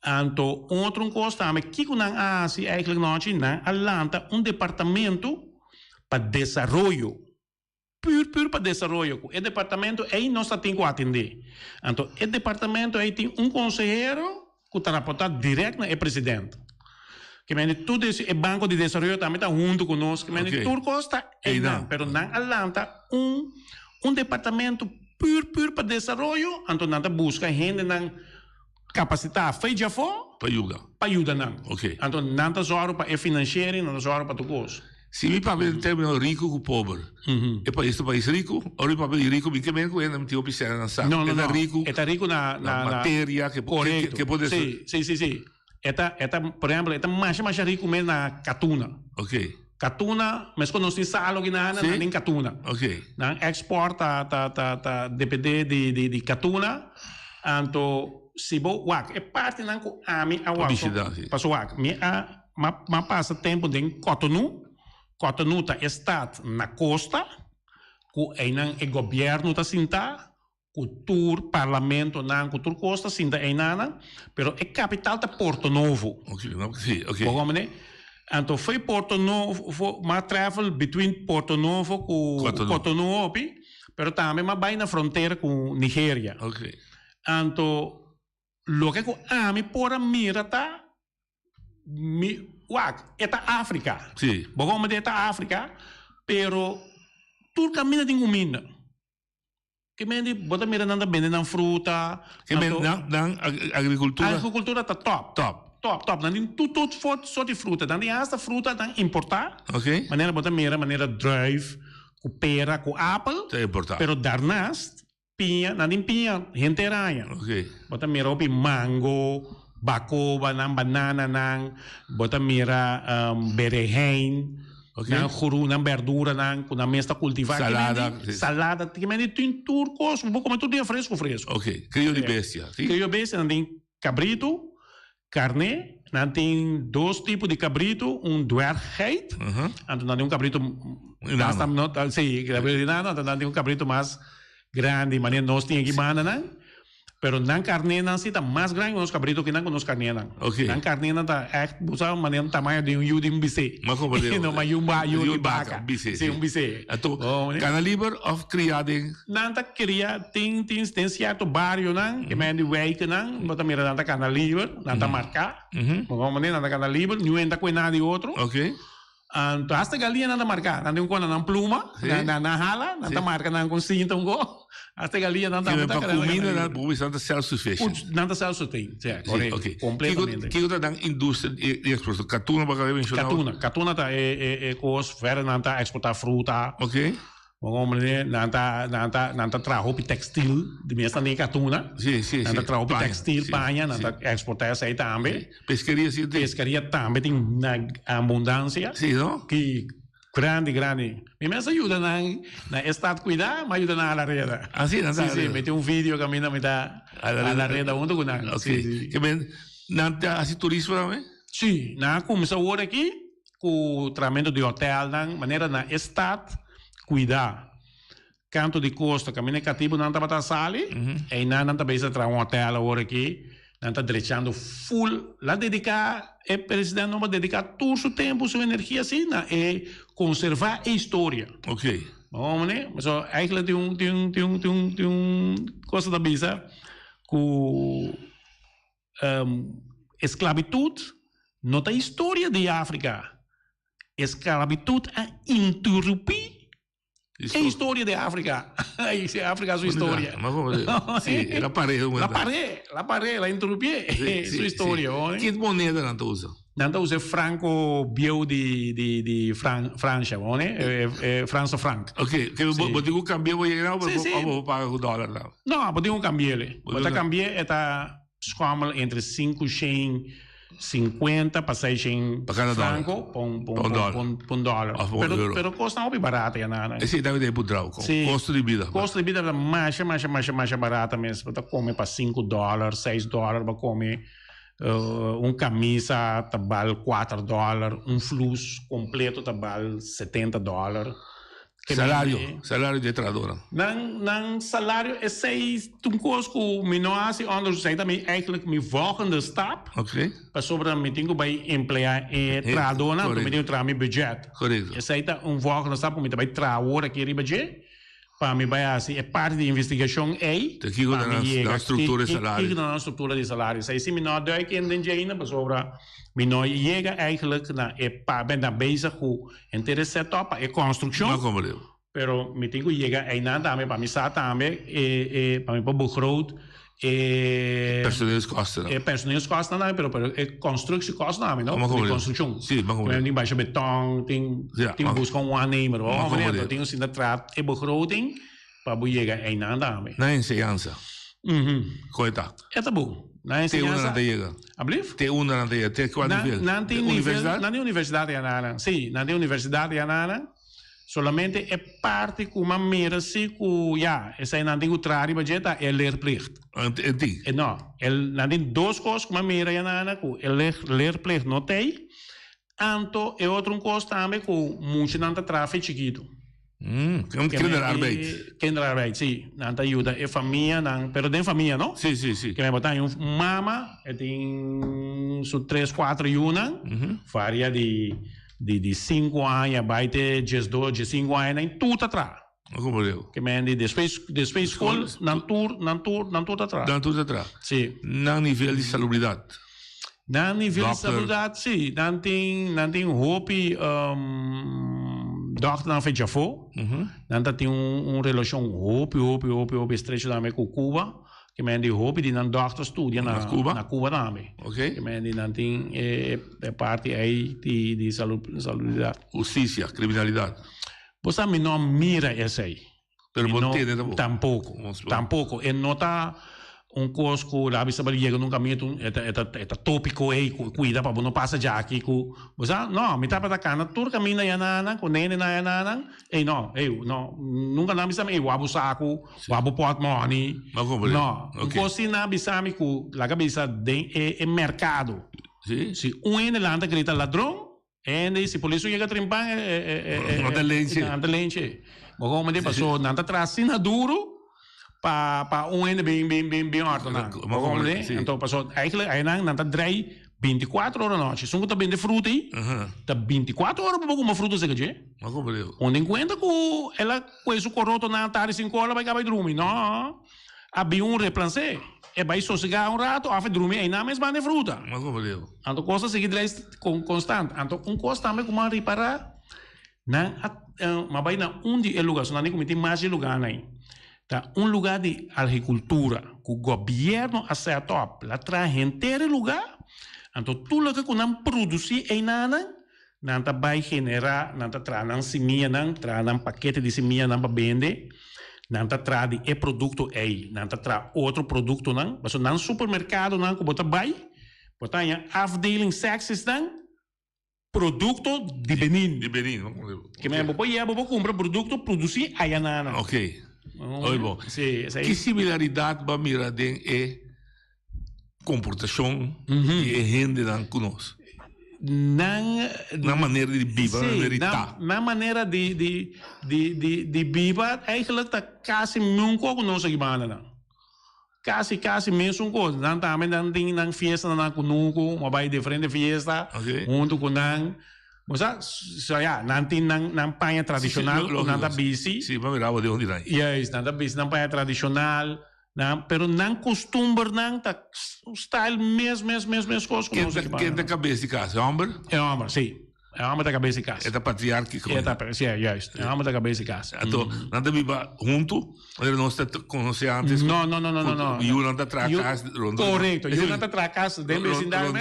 Então, outra coisa também, que não há, eigenlijk nós não alanta departamento para desenvolvimento. Puro para desenvolvimento. O departamento aí nós temos que atender. Então, o departamento aí tem conselheiro que está reportado direto ao presidente. Que tudo esse banco de desenvolvimento também está junto conosco. Que tudo custa aí não. Mas não alanta departamento puro para desenvolvimento. Então, nada busca gente não capacitar fez já for para ajudar não. Então, nada só para financeiro, nada só para tudo. Se me papel em termos rico com pobre, é para este país rico, ou o papel rico, que mesmo que não tem opção na sala. Não. É rico na matéria que pode ser. Sim. Por exemplo, mais rico mesmo na Catuna. Catuna, mas quando nós temos salo aqui na nem Catuna. Exporta DPD de Catuna, então se bo é parte não com a mim passou mas passa tempo em Cotonou está na costa com o governo está sentado o tour parlamento não com tour costa sinta aí nada pero é capital da Porto Novo. Então foi Porto Novo uma travel between Porto Novo com Cotonou pero também vai na fronteira com Nigéria. Então lo que com a mim por mira tá é a África. Sim. Vamos dizer a África, pero tudo caminha de comida. Que me diz, bota mira nanda vendendo fruta. Que me dan agricultura. A agricultura tá top. Não tem tudo só de fruta. Não tem essa fruta não importar. Maneira bota mira, maneira drive, com pera, com apple. Tá importar. Pero darnast pinha, não tem pinha, gente aranha. Bota mira opi mango, bacoba, banana, bota mira berenjena. Nang guru, nang verdura, nang kuna mesta cultivar. Salada. Que me tem turcos, vou comer tudo dia fresco. Crio de bestia. Crio de bestia, tem cabrito, carne, dan tem 2 tipos de cabrito, dwerggeit, então dan tem cabrito mais, sim, dan tem cabrito mais grande, mas nós temos aqui banana, pero nan carne nan sita mais grande que os cabritos que nan com os carne nan. Okay. Nan carne nan tá usa maneira tamanho de um bise. Mas como deu? Não, mas um vaca. Bise. Sim, bise. Então, cana livre of criado? Nan tá cria tem certo bairro nan, que men de week nan, bota mira nan tá cana livre, nan tá marcar. Como maneira nan tá cana livre, não entra com nada de outro. Okay. Então, hasta galinha não marcar, não tem quando não pluma, não hala, não marca não com cinta go, hasta galinha não marcar. Para comida não pode ser self-sufficient. Não está self-sufficient, correto, completamente. Que outra dan indústria de exportação? Catuna para ver mencionar. Catuna tá coisa, vera não tá exportar fruta. Ok. Vamos ver, não tá trabalho textil, de mesmo nem catuna. Sim. Não tá trabalho textil, panha, não tá exportar essa aí também. Pescaria sim. Pescaria também tem na abundância. Sim, não? Que grande. Me mesmo ajuda na estado cuidar, mas ajuda na alarreda. Ah, sim, não tá. Sim, mete vídeo que a mina me dá alarreda onde que não. Ok. Que bem, não tá assim turismo também? Sim, na começa agora aqui com o tratamento de hotel, na maneira na estado cuidar. Canto de costa, caminho cativo não está sali, e não está bem para um hotel agora aqui, não está deixando full, lá dedicar, o presidente não vai dedicar todo o seu tempo, sua energia assim, é conservar a história. Ok. Vamos, né? Mas eigenlijk tem coisa da bisa, com esclavitud, não tem história de África. Esclavitud é interromper a história de África. A África é a sua história. Sim, la parede, la interrompie sua história. Que moneda não usa? Não usa franco bio de França, França franco. Ok, que você o cambio vai chegar ou pagar o dólar lá? Não, você cambia ele. Você cambia está escamel entre 5,50 para 6 franco por dólar. Pero custa não é barata, Nana. Esse deve ter budral, custo de vida. Custo de vida é mais barata mesmo. Você come para $5, $6, para comer camisa tabal $4, flus completo tabal $70. Salário de tradutor. Não salário é 6, um curso que me não hace anders zijn também eigenlijk mijn volgende stap. Oké. Para sobre me tenho bij emplear tradutor, dan me tenho trabalhar meu budget. Correto. Essa aí um volgende stap me também trabalhar aqui no budget. Para me vai assim é parte de investigação aí. Aqui na estrutura de salário. Aqui na estrutura de salário. Aí se me não dá que entende ainda para sobre me não chega eigenlijk na ben daar bezig com interesse setup e construção. Não como eu. Pero me tenho que chegar aí nada também para me sair também para me para begroot personeelskosten. Personeelskosten não, pero constructiekosten não, não? De construção. Sim, mas como eu nem baixa beton, tem buscar aannemer, hoor. Tem assim da trap e begroting para bu chegar aí nada também. Na enseñanza. Coita. É tá bom. Na enseñanza. Tem uma na teia. Tem qual nível? Não tem universidade. Não tem universidade Nana. Sim, não tem universidade Nana. Solamente é parte que uma mera se que essa aí não tem o trabalho budget é leerplicht. Não, não tem 2 coisas que uma mera Nana que é leerplicht não tem. Anto é outro coisa também que muito não tráfico chiquito. Kinderarbeid, sim. Não ajuda é família, não, pero tem família, não? Sim. Que me botar mama, tem 3, 4 yuna, faria de 5 anos, vai ter 12, 5 anos, em tudo atrás. Como eu? Que me ande depois escola, não tudo atrás. Não tudo atrás. Sim. Não nível de salubridade. Não nível de salubridade, sim. Não tem hobby, doctor não fez já foi. Não tem relação hobby estreito também com Cuba. Que me ande hobby de não doctor estudia na Cuba também. Ok. Que me ande não tem parte aí de salubridade. Justiça, criminalidade. Você me não mira essa aí. Pero tampouco. E não está un cosco lá bisa chega num caminho eta tópico aí cuida para não passar já aqui com você não me tá para cana tur caminho na yanana com nene na yanana não nunca na bisa me wabu saco wabu pot money não cosi na bisa me com la cabeça de mercado se ene landa grita ladrão e se polícia chega trimpang anda lente mas como de passou nanta trasina duro pa ene bem ordenado. Então passou eigenlijk aí nanta drai 24 horas noite. Só tá bem de fruta aí. Tá 24 horas para uma fruta seca je. Mas como é? Onde encontra com ela com isso coroto na tarde 5 horas vai acabar dormir. Não. Havia replancé. Vai sossegar rato, a dormir aí na mesma de fruta. Mas como é? Então coisa seguir constante. Então coisa também como reparar na vai na onde é lugar, só não nem tem mais lugar aí. Tá lugar de agricultura que o governo acerta lá traz inteiro lugar então tudo que nós produzir aí nada vai generar nada traz semente traz paquete de semente para vender nada traz de produto aí nada traz outro produto mas no supermercado que bota vai botar afdeling sexes produto de Benin que me vou comprar produto produzir aí nada ok. Oi, bom. Que similaridade va mira den comportação que rende dan conosco? Na maneira de viver, na maneira de viver, eigenlijk tá quase nunca conosco aqui bana. Quase mesmo coisa. Não também não tem na festa na conosco, mas vai de frente festa, junto com nan. Mas não tem na panha tradicional, não tá busy. Sim, vamos ver de onde vai. Yes, não tá busy na panha tradicional, pero não costumbre não tá style mesmo coisa. Quem da cabeça de casa, é homem? É homem, sim. É homem da cabeça de casa. É da patriarca. É homem da cabeça de casa. Então, não tá viva junto, ele não está conhecendo antes. Não. E o não tá atrás. Correto. E o não tá atrás dentro do vecindário.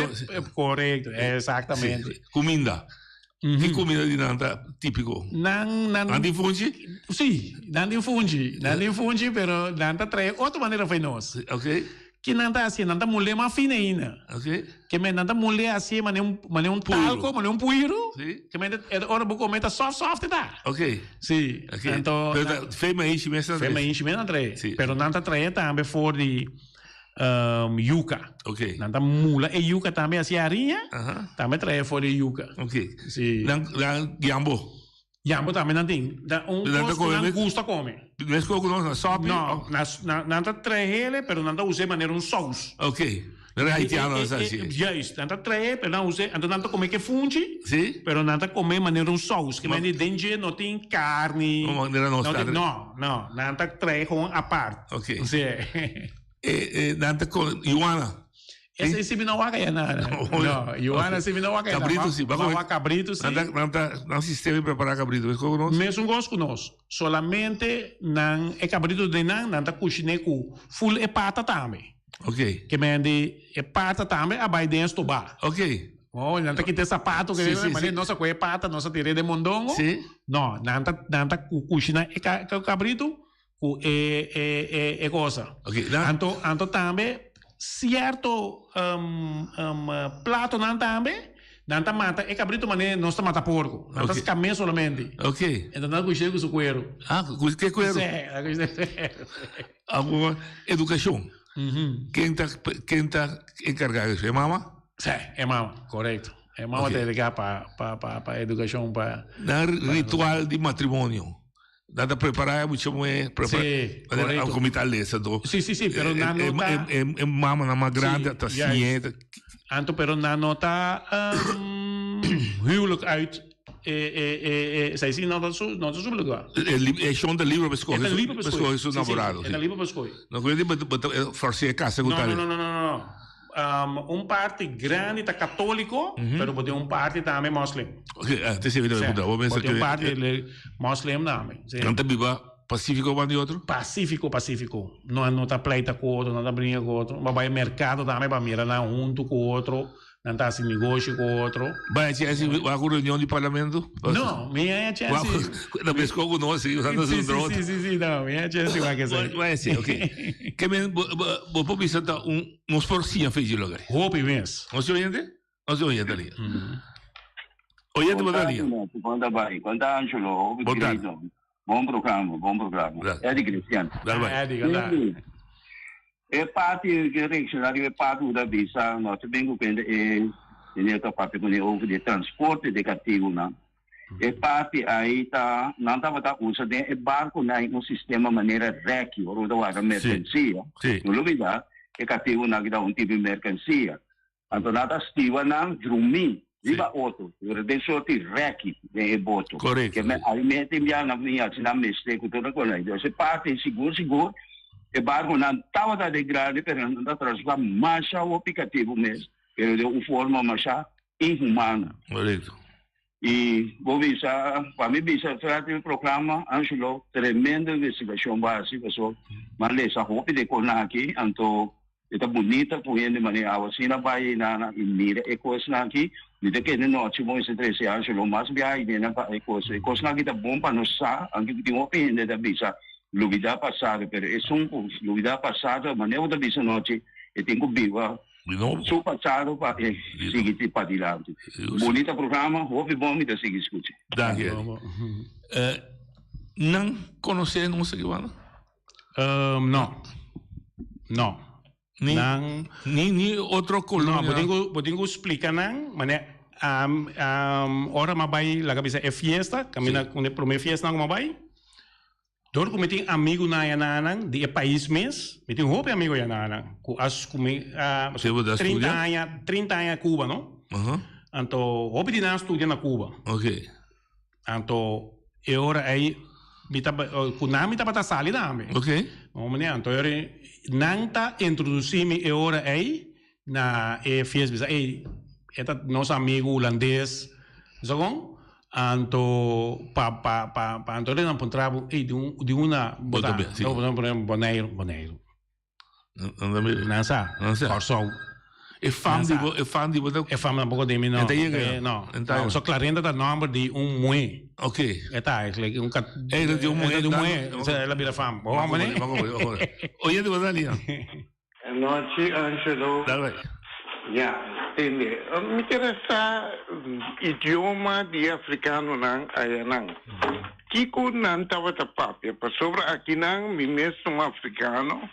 Correto, exatamente. Comida. Que comida de nanta típico? Nandi fungi? Sim, nandi fungi, pero nanta trae outra maneira foi nós. Ok. Que nanta assim, nanta mulher mais fina ainda. Ok. Que me nanta mulher assim, mas um talco, mas um puiro. Sim. Que me ora buco meta soft tá. Ok. Sim. Então, fema enchimento. Fema enchimento trae. Pero nanta trae também for de yuca. Ok. Nanta mula e yuca também assim arinha. Também trae for de yuca. Ok. Sim. Jambo. Jambo também não tem. Não gusta comer. Não é que não sobe? Não. Nanta trae ele, pero nanta use maneira um sauce. Ok. Não é haitiano assim. Yes, nanta trae, pero não use, então nanta comer que fungi. Sim. Pero nanta comer maneira um sauce, que mas dentro não tem carne. Não. Nanta trae com a parte. Ok. Sim. Nanta com Ioana. Essa é sempre não vai ganhar nada. Não, Ioana sempre não vai ganhar. Cabrito sim. Cabrito sim. Não sistema para preparar cabrito. Mesmo gosto conosco. Solamente não é cabrito de não tá cozinhando com full e pata também. Ok. Que mende e pata também a vai dentro do bar. Ok. Oh, não tá que tem sapato que mas nossa coisa pata, nossa tire de mondongo. Sim. Não tá cozinhando e cabrito com e coisa. Ok. Então também certo prato não também não mata é cabrito mané não está mata porco não está camé solamente ok então não cuidar com o cuero que cuero alguma educação quem tá encarregado é mama sim é mama correto é mama te ligar para educação para ritual de matrimônio nada preparar muito preparar a comida lesa do sim pero na nota é mama na grande tá ciente anto pero na nota huwelijk uit zij zien dat zo lugar é chão de livro pescoço seu namorado é livro pescoço não queria forçar a casa não parte grande tá católico pero pode parte também muslim te se vira pode parte muslim também não tá viva Pacífico vai de outro? Pacífico. Não tá pleita com outro, não tá brinca com outro. Mas vai mercado também para mirar lá junto com outro. não tá assim negócio com outro. Vai ser assim, vai com reunião de parlamento? Não, minha é assim. Na vez com nós, usando sim, os drones. sim, não, minha é assim, vai que ser. Vai ser, ok. Que men, vou visitar uns porcinha fez de lugar. Roupa imenso. Não se oriente? Não se oriente ali. Oriente, boa tarde. Quando vai, quando Angelo, boa tarde. Bom programa. É de Cristiano. É de E parte que reacionário é parte da visa, nós também depende é parte de transporte de cativo, não. E parte aí tá, não estava usa de barco na um sistema maneira REC, ou da mercancia. No lugar é cativo na que tipo de mercancia. Então nada estiva na drumi. Diba outro, de sorte REC de boto. Correto. Que aí mete na minha na meste com toda coisa. Então se parte seguro e barco não estava de grande, pero não está transformar marcha o aplicativo mesmo, pero de uma forma marcha inhumana. Correto. E vou visar, para mim visar o programa, Angelo, tremenda investigação básica, só, mas essa roupa de conar aqui, então, está bonita, porque de maneira assim, vai na mira e coisa aqui, de que não ativou esse 13 anos, mas viagem na coisa aqui está bom para nós, aqui tem uma opinião da visa. Luvida passada, pero é um luvida passada, mas não da visa noite, e tem que viva. Su passado para seguir para adiante. Bonita programa, houve bom me da seguir escute. Danke. Não conhecer não sei o Não. Nem outro colônia. Não, podemos explicar não, mas ora mas vai lá cabeça é fiesta, caminha com a primeira fiesta não vai. Door ko meting amigo na yananang di país mes, meting hope amigo yananang. Ku as kumi 30 anos Cuba, no? Anto hope di na estudia na Cuba. Okay. Anto e ora aí kunami ta pata sali name. Okay. Omne anto ora nanta introduzimi e ora aí na fies bisa eta nosso amigo holandês. Zogon? Anto Antônio não encontrava de uma boneiro não sabe Corsol é fã de botar é fã um pouco de mim não só clarenda da nome de mue ok tá de mue ela vira fã vamos né oye de botar ali noite Angelo entende? Me interessa idioma de africano nang ayanang. Kiko nan tawa tapapia, pa sobra aqui nang mi mesmo africano.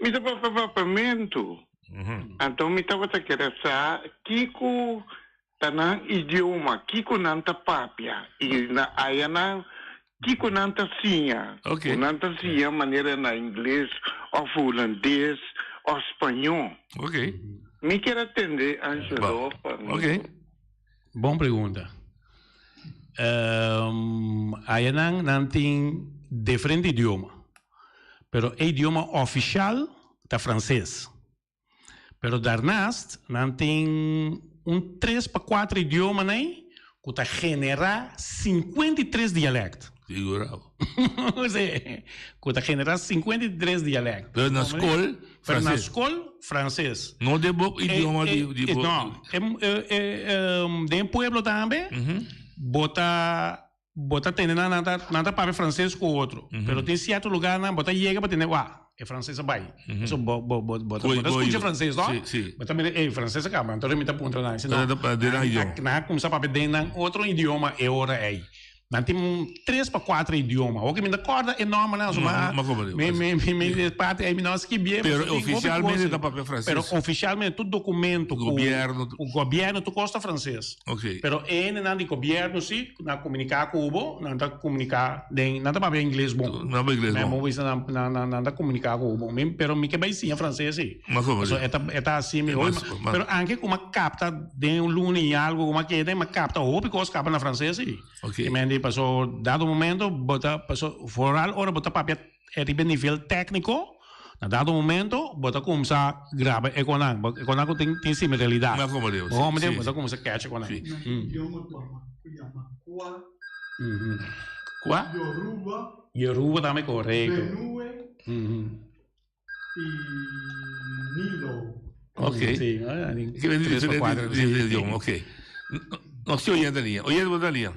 Mi tapa papamento. Então mi tawa ta interessa kiko tanang idioma, kiko nan tapapia. E na ayanang kiko nan tasinha. Okay. Nan tasinha maneira na inglês, ou holandês, ou espanhol. Ok. Me quer atender, Angelo. Ok. Boa pergunta. Aí não tem diferente idioma. Pero o idioma oficial é francês. Pero daarnaast não tem 3 para 4 idiomas né? Que está generar 53 dialectos. Figurado. Que está generar 53 dialectos. Pero na escola, francês. Na escola, francês. Não de idioma de não. Tem pueblo também. Bota tem nada para francês com o outro. Pero tem certo lugar na bota chega para ter é francês vai. Só bota escuta francês, não? Sim. Mas também é francês acaba. Então me tá ponto não. Não começa para pedir outro idioma é hora aí. Nós temos 3 para 4 idiomas. O que me dá corda enorme, né? Me parte aí, nós que bem. Pero oficialmente dá papel francês. Pero oficialmente todo documento. O governo tu gosta francês. Ok. Pero não de governo sim, na comunicar com o não tá comunicar, não tá papel inglês bom. Não é inglês bom. Mas não tá comunicar com o bom. Pero me que vai sim francês sim. Mas como? É assim mesmo. Pero anche como capta de lune e algo como que tem, mas capta o que capta na francês sim. Ok. Passou dado momento passou foral ora bota papel é de nível técnico na dado momento bota começar grava econômico tem similaridade mas como Deus bota começar catch econômico qua Yoruba também correto Benue e Nilo Ok. Sì, che vedi di idioma, ok. Non si oyente linea. Oyente buona linea.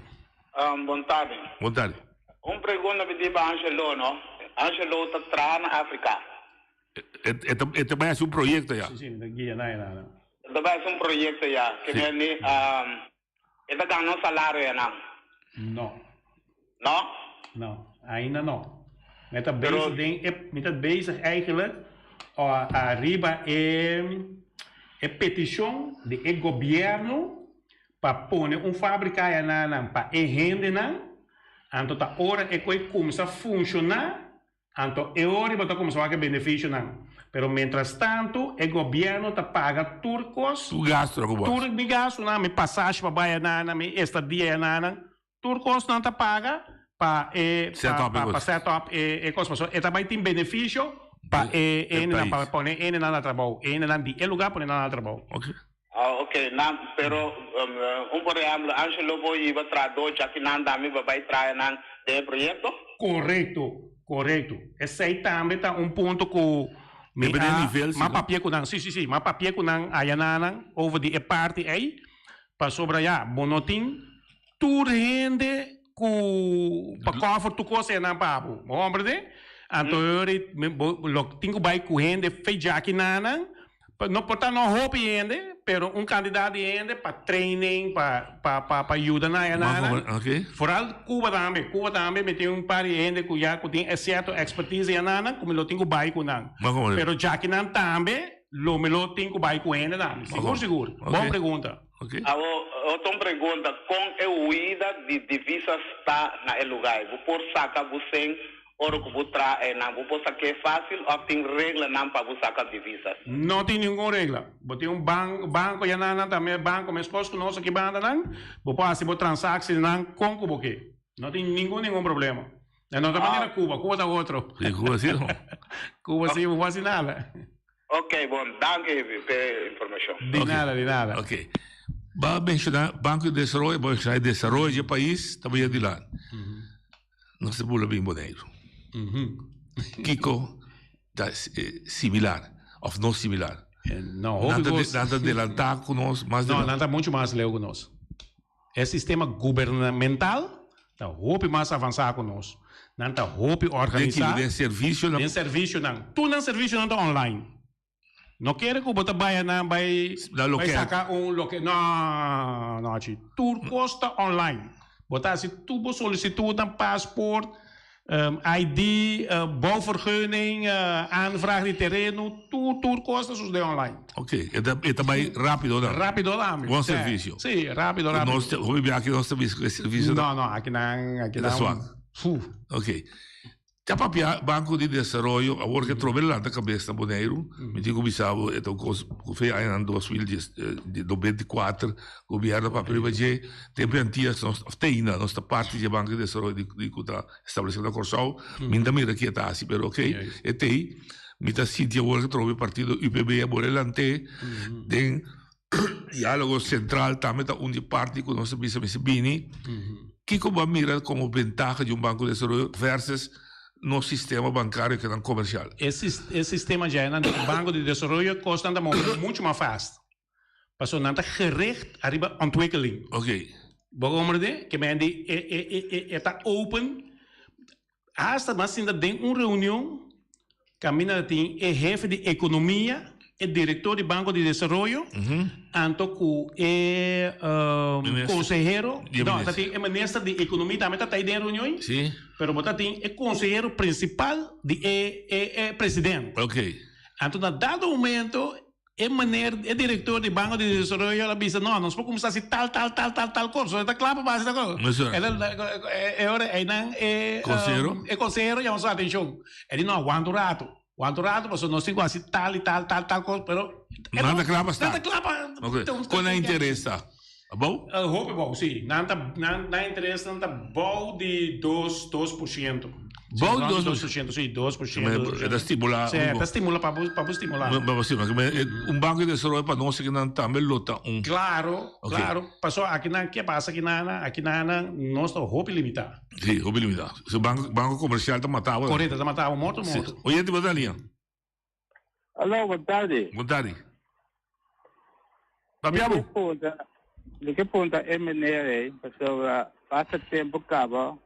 Buon tardi. Buon tardi. Un pergunta per dire Angelo, no? Angelo sta tra na Africa. E te vai a un proyecto ya. Sì, da guia nada. Dove è un progetto ya che viene e da ganno salario ya na. No. No? No, ainda não. Met dat bezig eigenlijk arriba petição de governo para pôr fábrica para rende então tá hora começa a funcionar então hora para começar a benefício pero mientras tanto o governo tá paga turcos tu gasto me gasto me passagem para Baiana me estadia turcos não tá paga para set up coisa e também tem benefício para para pôr na trabalho de lugar para na trabalho. Ok, pero por exemplo, Angelo voi va tradurre aqui na dami vai trazer na de projeto? Correto. Esse aí também tá ponto que mas papel com não, sim, mas papel com não ayanan over de parte aí para sobre já bonotin tur rende ku pa cover tu coisa na papo, compreende? Antori lo tenho vai com rende feija aqui nana, não porta não roupa rende, pero candidato rende para training, para ajuda na nana. Foral Cuba também me tem par rende que já tem certo expertise nana, como lo tenho vai com nana. Pero já que nana também me lo tenho vai com rende nana. Seguro. Boa pergunta. Okay. Outra pergunta, com a huida de divisas está no lugar, por sacar você ora que você traz, não vou sacar é fácil ou tem regra não para você sacar divisas? Não tem nenhuma regra. Você tem banco já não também banco, meu esposo que nós aqui banda não, você pode fazer transações não com o que não tem nenhum problema. De outra maneira Cuba tá outro. Cuba sim, Cuba sim não faz nada. Ok, bom, danke pela informação. De nada. Ok. Va a mencionar Banco de Desarrollo, va a mencionar desarrollo del país, también de lá. No se puede bien bonito. Kiko, similar, o no similar. Não, nada adelantar conosco, mas não, nada muito mais leu conosco. É sistema governamental, tá roupa mais avançar conosco. Não tá roupa organizar. Tem serviço, não. Tem serviço não. Tu não serviço não tá online. Não quero que você vai sacar local. Não, tudo custa online. Botar se tu solicitar um paspoort, ID, bouwvergunning, aanvraag de terreno, tudo custa de online. Ok, e também rápido, não? Rápido lá. Bom serviço. Sim, rápido. Nós aqui não serviço com esse serviço. Não, aqui não. Ok. Já para Banco de Desarrollo, agora que trove lá na cabeça do Boneiro, me digo bisavo, então que foi em 2024, o governo para privatizar, tem plantias, tem ainda nossa parte de Banco de Desarrollo de que está estabelecida na Corsal, ainda mira que está assim, mas ok, e tem, me está sentindo agora que trove partido UPB a Borelante, tem diálogo central também está onde parte com nossa vice-bini, que como mira como ventaja de banco de desarrollo versus no sistema bancário que é comercial. Esse sistema já no banco de desenvolvimento custa muito mais fácil. Passou não está gericht arriba ontwikkeling. Ok. Waarom que men está open. Hasta mas ainda tem uma reunião, camina tem o chefe de economia, o diretor do banco de desenvolvimento, anto com o conselheiro, não, tem o ministro de economia também está aí na reunião. Sim. Pero você tem o conselheiro principal do presidente. Ok. Então, na dado momento, o diretor do banco de desenvolvimento ela diz, não, nós vamos começar a fazer tal coisa. Está claro para fazer tal coisa. O conselheiro já nos atenção. Ele não aguenta o rato. Quanto rato, mas nós temos assim tal coisa, pero nada claro está. Nada claro. Quando é interessa, bom? Roupa bom, sim. Não interessa, não tá bom de 2%. Bom de 2%, sim, 2%. É da estimular. Sim, para estimular, para estimular. Banco de desenvolvimento para nós que não também lota Claro. Passou aqui na que passa aqui na nós tá roupa limitada. Sim, roupa limitada. O banco comercial está matado. Correto, está matado, morto. Oi, de linha. Alô, boa tarde. Boa tarde. Abbiamo. Di che punta è menere, perché passa tempo cabo,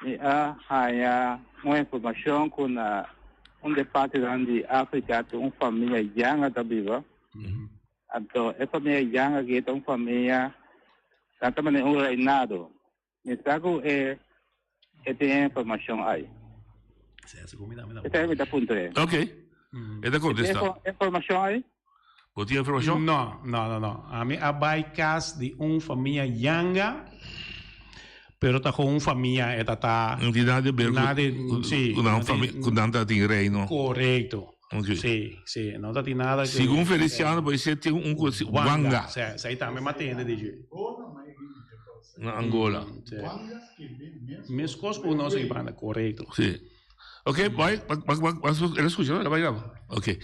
e ha una informazione con un departamento di Africa, una famiglia young da viva. Então, é família young que é uma família, também um reinado. Então, tem informação aí. Esta é a ponto. Ok. É da contesta. Informação aí? Botinha informação? No. A mim abai cas de família yanga, pero tá com família é tá. Não tem nada a ver com uma família com nada de reino. Correto. Okay. Sì, non dati nada. Segundo Feliciano, poi siete un Wanga. Sei também matende dice. Na Angola. Minhas coisas por nós aí para correto. Sì. Ok, vai, scusa, la vai grava. Ok.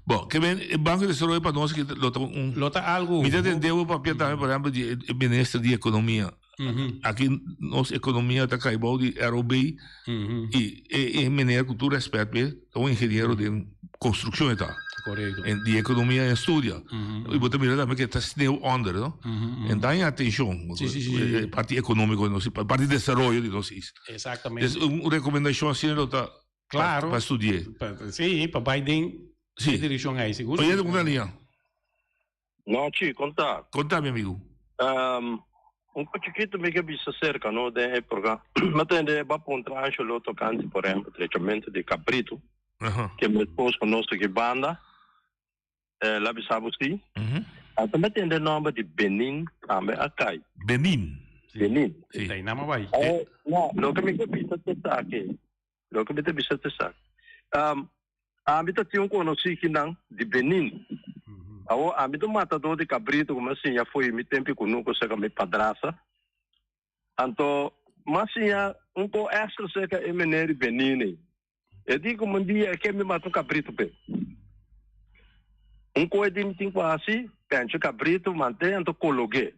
Bom, che ben il Banco di Solo per noi che lota algo. Mi attendevo per piantare per esempio di benessere di economia. Aqui nossa economia está caindo de ROB e maneira que tu respeita um engenheiro de construção e tal. Correto. De economia estuda. E você mira também que está snel under, não? Então, atenção. Parte econômica, parte de desenvolvimento de nós. Exatamente. Uma recomendação assim, está claro. Para estudar. Sim, para Biden. Sim. Direção aí, seguro. Olha, uma linha. Não, conta. Conta, meu amigo. Un po' chiquito mi capisce cerca, no, del programma. Ma tende a puntrare lo toccante, per esempio, trattamento di caprito, che mi sposo conosco che banda, la bisabo sì. Ma tende il nome di Benin, come a Kai. Benin? Benin. Sì. Dai, namo vai. No, lo che mi capisce è che, abitazione conosci che non, di Benin. Abito matador de cabrito, como assim, já foi me tempo que nunca sei que me padraça. Então, mas assim, pouco extra sei que é menino benine. Eu digo um dia que me matou cabrito pe. Coisa de me tem quase, penso cabrito mantém então coloquei.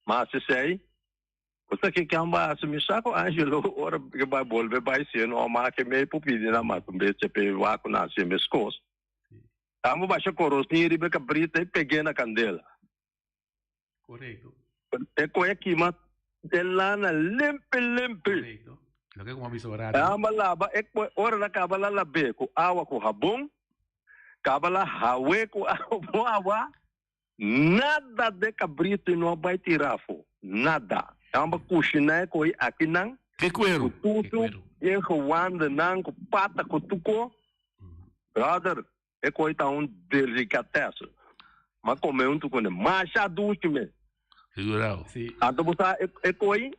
Mas se sei, você que amba se me saco Angelo, ora que vai volver vai ser no mas que me pupidi na mato, me se pe va com nasce me scos. Amo baixa corosini ribe cabrita e peguei na candela. Correto. E coi aqui, mas de lana limpe. Correto. Lo que como avisorado. Amo lava, e coi ora na cabala la beco, água com rabão, cabala hawe com água, nada de cabrito não vai tirar fo, nada. Amo coxina coi aqui não. Que cuero? Tudo, e roanda não com pata com tuco. Brother. É coisa delicatesse. Mas como um tuco, mas já último. Figurado. Então você é coisa,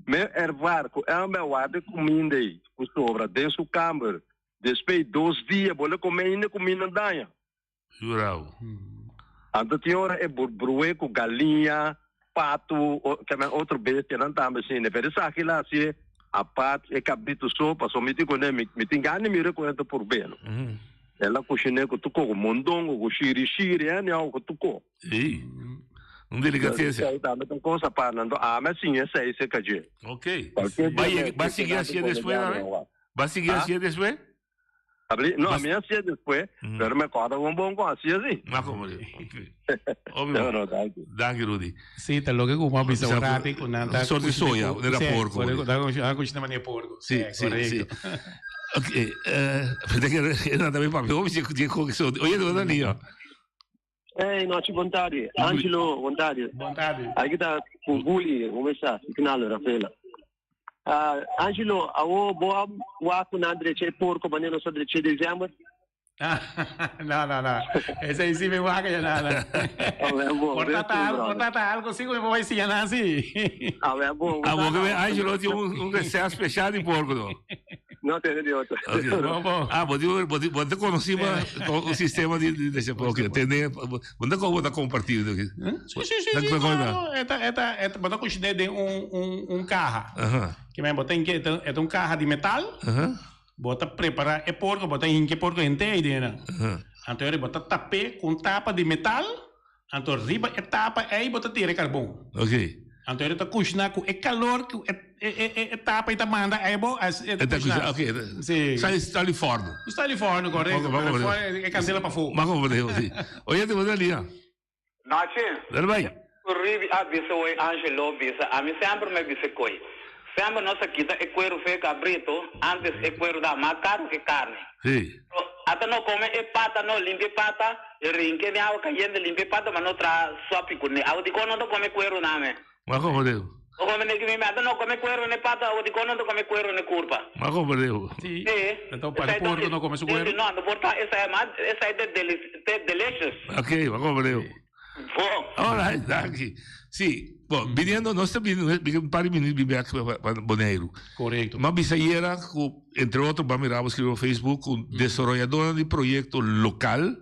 me ervar com é meu guarda comida aí, com sobra dentro do câmara. Depois 2 dias, vou comer ainda comida daia. Figurado. Então tinha hora é brué com galinha, pato, que é outro bestia não tá assim, né? Pero isso aqui lá assim, a pato é cabrito sopa, só me tem que me tem ganho me reconhece por bem. Ela cozinha com tuco, com mondongo, com xiri, é não com tuco. Sim. Delicatesse. Então coisa para não, mas sim, essa é esse que é. Ok. Vai seguir assim depois, não? Vai seguir assim depois? Não, a minha assim depois. Pero me acorda um bom com assim. Mas como é? Óbvio. Danke, Rudy. Sì, te lo che come avisorati con una sorta di soia, era porco. Da cucina mania porco. Sì, corretto. Ok, perché era da me proprio come si dice sono. Oye, dove Danilo? Noci bontari. Angelo bontari. Bontari. Aí que tá com Guli, come sta? Finale Raffaella. Angelo, avo boa waku na dreche porco baneno sa dreche dezembro. No. Ese ahí sí me va a callar. Portate algo, sí, me voy a decir nada así. A ver, vos que ve, Angelo tiene un recesso special de porco, ¿no? No tiene de otro. Vos te conocimos o sistema de esse porco. Vos te compartilhando aqui. Sí. Esta, vos te cocinhar de un caja. Que me boté que é um caja de metal. Bota preparar é porco, bota em que porco inteiro, então ele bota tapé com tapa de metal, então riba é tapa aí bota tira carvão. Ok. Então ele tá cozinhando com é calor que é tapa e tá manda é bom, ok. Sim. Está ali forno. Está ali forno, correto. É cancela para fogo. Mas como Deus, sim. Olha, te vou ali, Nachi. Dal vai. Rivi a bisa oi Angelo bisa. A mim sempre me bisa coi. Sempre nossa kita é cuero fe cabrito, antes é cuero da mais caro que carne. Sim. Até não come é pata, não limpe pata, e rinque de água caindo limpe pata, mas não traz só picune. A de quando não come cuero name. Mas como deu? O come ne que me mata não come cuero ne pata, o de quando não come cuero ne curva. Mas como deu? Sim. Sim. Então para porco não come cuero? Não, não porta essa é mais, essa é de delicious. Ok, mas como deu? Bom. Alright, daqui. Sim, bom, viniendo, nós estamos vindo para minutos para Bonaire. Correto. Mas bisaíra, entre outros, vamos mirar, escrever no Facebook, um desenvolvedor de projeto local,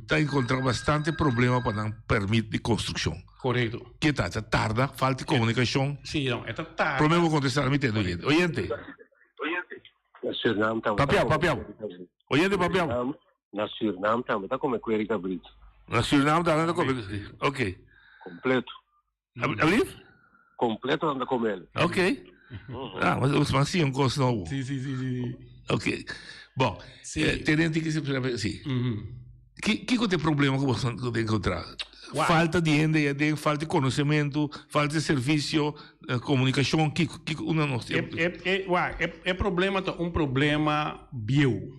está encontrando bastante problema para não permitir de construção. Correto. Que está? Tarda, falta de comunicação. Sim, não, é tarda. Problema vou contestar a mim, oyente. Oyente. Na Suriname também. Papel. Oyente, papel. Na Suriname também está como cuero cabrito. Na Suriname está como ok. Completo. Ali? Completo anda com ele. Ok. Ah, mas os mansinhos um gosto novo. Sim. Ok. Bom, tenente que se sim. Que tem problema que você tem encontrar? Falta de gente, falta de conhecimento, falta de serviço, comunicação, que uma não tem. É problema, um problema bio.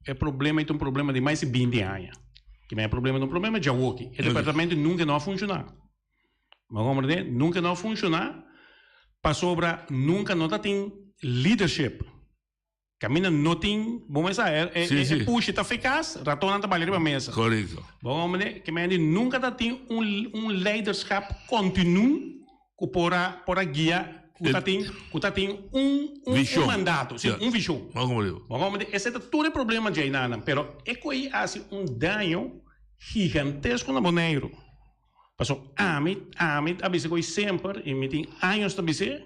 É um problema de mais de 20 anos. Que é problema de Jawoki. O departamento nunca não funciona. Mas vamos dizer, nunca não funciona. Para sobra, nunca não tem leadership. Camina não tem, vamos dizer, puxa, está eficaz, ratão não trabalha para a mesa. Correto. Vamos dizer, que nunca tem leadership contínuo que por guia, que tem um mandato, um visão. Vamos dizer, esse é todo o problema de Ainana, mas é que faz dano gigantesco na Bonaire. Passou amit, a bisa que sempre, e me tem anos da bisa,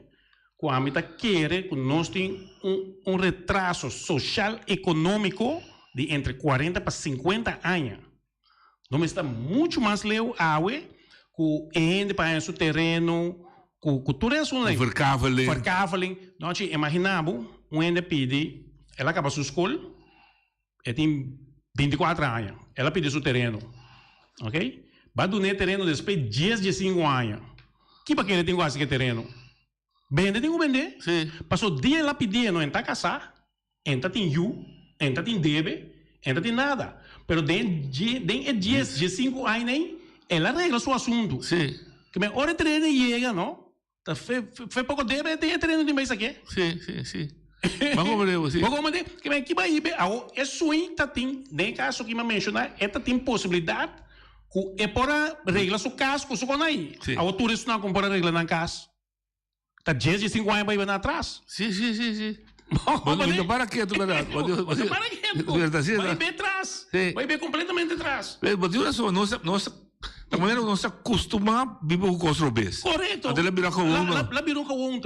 que a mita quer que nós tem retraso social econômico de entre 40 para 50 anos. Não está muito mais leu aue, que ende para esse terreno, que tudo isso né? Verkavelen. Nós imaginamos, ende pede, ela acaba sua escola, ela tem 24 anos, ela pede seu terreno, ok? Vai doar terreno depois de 10 de 5 anos. Que para quem tem quase que terreno? Vende, tem que vender. Sim. Passou dia lá pedir, não entra casar, entra tem entra tem debe, entra tem nada. Pero den 10 de 5 anos nem, ela arregla seu assunto. Sim. Que me hora terreno chega, não? Tá foi pouco debe, tem terreno de mais aqui. Sim. Vamos ver, sim. Vamos ver, que vai ir, é suíno, tá tem, nem caso que me mencionar, esta tem possibilidade é para regla seu caso, que você aí. A altura isso não compara regla na casa. Tá 10 de 5 anos vai vir atrás. Sim. Mas para quieto, verdade? Para quieto. Vai bem atrás. Vai bem completamente atrás. Mas da maneira que nós acostumamos a viver com os robês. Correto. Até lá virou com um. Lá virou com um.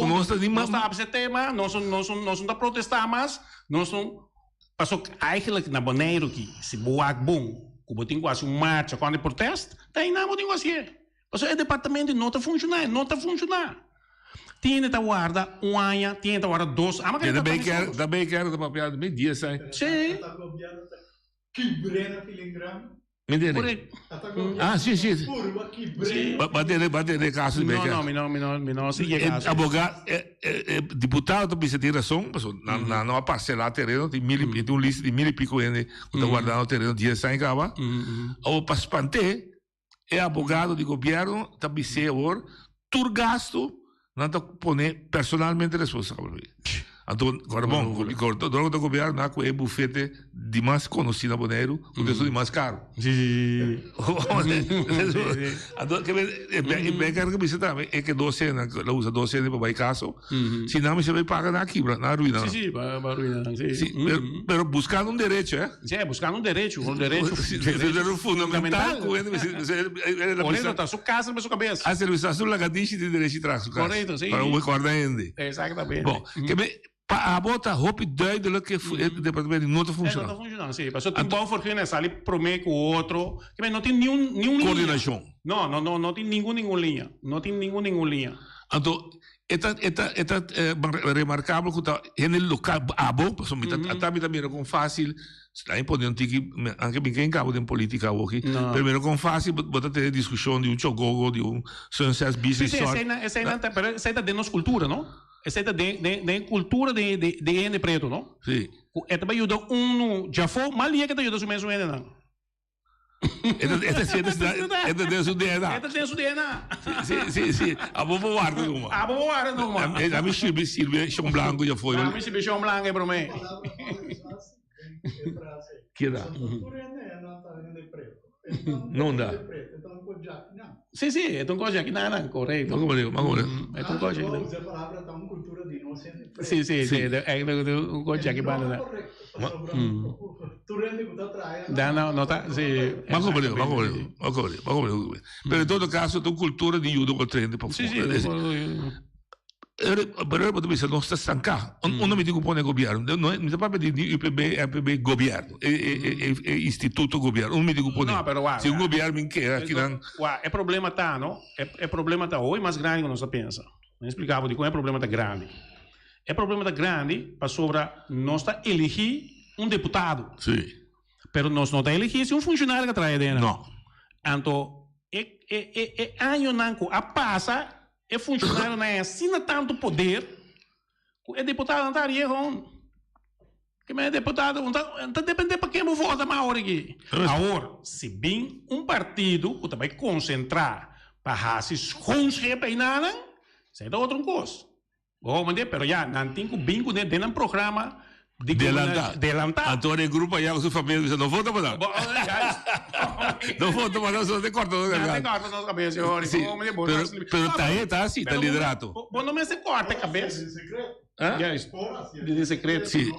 Nós estamos a esse tema, nós não estamos protestar mais, nós não. Passou eigenlijk na Bonaire que se boa bom, que botem quase marcha quando é protesto, daí não botem quase. Passou o departamento não está funcionando. Tinha que guardar um ano, tinha que guardar 2. Também quero da papel de meio dia, sai. Sim. Quebrena filigrama. Me entende? Sim. Bater caso de Becker. Não, Abogado, deputado também tem razão, não parcelar terreno, tem um lista de 1000 e pico que está guardando o terreno, dia sem cava. Ou para espantar, é abogado de governo, também se agora, todo gasto, não está poner personalmente responsável. Então, agora bom, o governo é o bufete de mais conhecido na Bonaire, o de mais caro. Sim. Então, bem caro que você também é que 12 anos, ela usa 12 anos para vai caso, senão você vai pagar na quebra, na ruína. Sim, para ruína. Mas buscando um direito, Sim, buscando um direito fundamental. Correto, está sua casa na sua cabeça. A serviço lá gadinho de direito de trás. Correto, sim. Para o guardar ainda. Exatamente. Bom, a bota roupa duidelijk que o departamento não está funcionando. Não está funcionando, sim. Mas tem bom porque nessa ali promete o outro, que não tem nenhum coordenação. Não tem nenhuma linha. Não tem nenhuma linha. Então, remarcável que é no local abo, porque também mira com fácil, está importante que anche bem quem cabo de política aqui, primeiro com fácil, bota ter discussão de chogogo, de success business. Essa é da nossa cultura, não? Essa é da cultura de N preto, não? Sim. É também ajuda já foi, mal é que te ajuda mesmo não. Esta é dentro DNA. Sim. A boa guarda uma. A mim Silvia chão branco já foi. A mim Silvia chão branco é para mim. Que dá? Não dá. Sim, é uma coisa que não, correto. Vamos ver. É uma coisa que usa a palavra da cultura de inocente. Sim, é uma coisa que vai dar. Tu rende que tá atrás. Não tá, sim. Vamos ver. Pero em todo caso, a cultura de judo com trem para fora. Sim. Però potrebbe essere non sta stanca. Non mi dico pone governo, non sta proprio di IPB governo, è istituto governo. Non mi dico pone. No, però guarda. Se un governo in che aqui não. É problema tá, não? É problema tá hoje mais grande que nós pensa. Não explicava de qual é problema tá grande. É problema tá grande para sobra nós tá elegir deputado. Sim. Pero nós não tá elegir um funcionário que traz dentro. Não. Então, ano não a passa é funcionário não assina tanto poder, é deputado não está errando. Que é deputado não está dependendo para quem vota mais hora aqui. Agora, se bem partido que vai concentrar para esses conselhos e nada, isso é outra coisa. Vamos ver, mas já não tem que bem dentro de um programa Delantar. Então o grupo aí, a sua família diz, não vota para nada. Não vota para nada, só te corta. Não te corta nossa cabeça. Pero tá assim, tá liderado. Bom, não me se corta a cabeça. De secreto. Sim.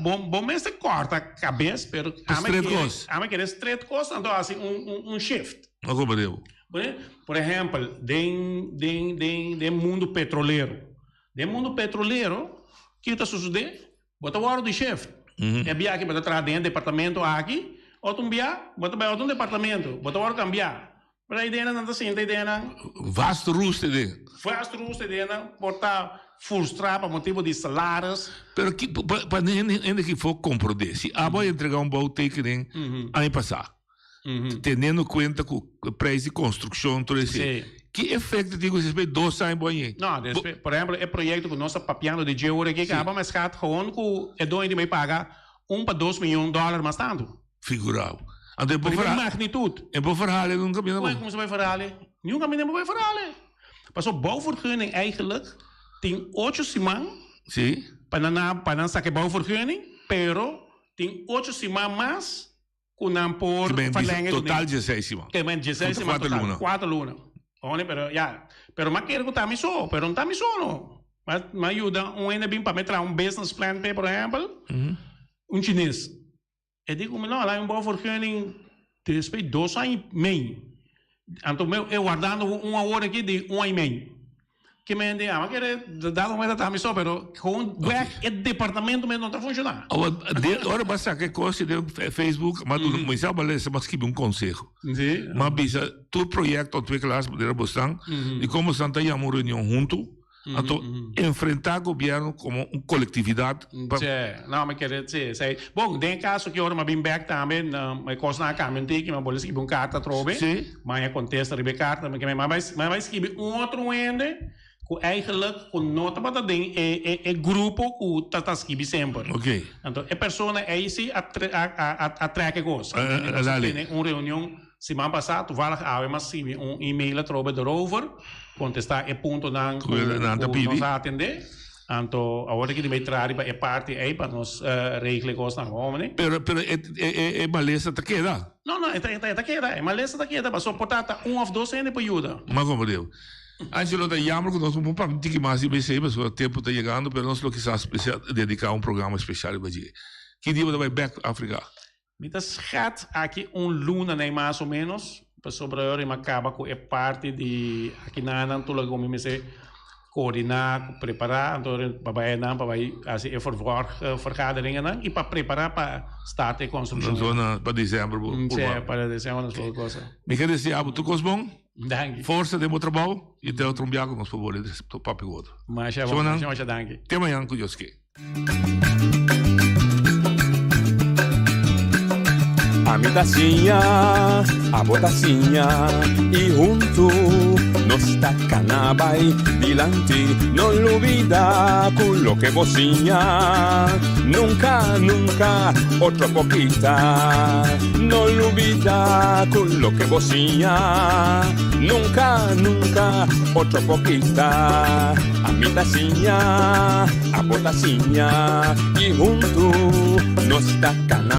Bom, me se corta a cabeça, pero a querer straight cost, então assim, shift. Não compreendo. Por exemplo, de mundo petroleiro. De mundo petroleiro, o que está sucedendo? Bota o hora do chefe. É bia aqui, bota atrás dentro do departamento aqui, outro bia, bota para outro departamento, bota o hora cambiar. Para a ideia não está assim, a ideia não. Vasto ruste de. Vasto ruste de, portar frustrar para motivo de salários. Pero que para ainda que for compreender, se a boa entregar bom take nem ano passado, tendo em conta que o preço de construção todo esse. Que efeito digo respeito 2 anos bom? Não, por exemplo, é projeto que nós estamos papiando de dinheiro aqui, que acaba mais caro, gewoon que é doido de pagar para $2 milhões mais tanto. Figurado. Então, por magnitude. É para verhaal, não caminha não. Como se vai verhaal? Nenhum caminho não vai verhaal. Passou bouwvergunning eigenlijk tem 8 semanas. Sim. Para não sacar bouwvergunning, pero tem 8 semanas mais que não por verlengen. Total 16 semanas. Que é 16 semanas total. 4 lunas. Pero mas quero que tá me só, pero não tá me só não. Mas ajuda ainda bem para meter business plan, por exemplo, chinês. Eu digo, não, lá bom vergunning de respeito 2 anos e meio. Então eu guardando uma hora aqui de 1 ano e meio. Que me diz, mas quero dar uma tá me só, pero com o departamento mesmo não está funcionando. Agora basta que coisa de Facebook, mas não sabe ler, mas que um conselho. Sim. Mas bisa tu projeto ou tu classe poder buscar e como Santa aí uma reunião junto. Então, enfrentar o governo como uma coletividade. Não, mas quero dizer, bom, tem caso que agora me back também, mas coisa na caminho que me boleh escrever carta trobe, mas acontece ribe carta, mas vai escrever outro ende, que eigenlijk que nota para den é grupo que está escrevendo sempre. Ok. Então, a pessoa aí se atraca coisa. Tem uma reunião semana passada, toevallig mas e-mail trobe erover. Contestar é ponto não nos atender. Então, agora que vai trazer para a parte aí para nós regler coisas na home, né? Pero é maleza tá queda. Não, é queda, é maleza tá queda, mas só portar 1 ou 2 anos para ajuda. Mas como Deus. Angelo, da jammer que nós vamos para um tique mais IBC, mas o tempo está chegando, pero nós lo que está dedicar programa especial para você. Que dia vai back África? Mitas gaat aqui luna, né, mais ou menos. Sobre a hora acaba com a parte de aqui na Anatola como me se coordenar, preparar, então para vai assim vergaderingen e para preparar para start a construção. Zona para dezembro. Para dezembro não coisa. Me quer dizer, tu cos bom? Danke. Força de muito trabalho e até outro dia com os favores do papo outro. Mas danke. Até amanhã com Deus que. A mi tacinha, a botacinha e junto nos tacanabay dilante, no lo olvida con lo que vocinha. Nunca, nunca, otra poquita, no lo olvida con lo que vocinha. Nunca, nunca, otra poquita. A mi tacinha, a botacinha y junto nos tacanabay.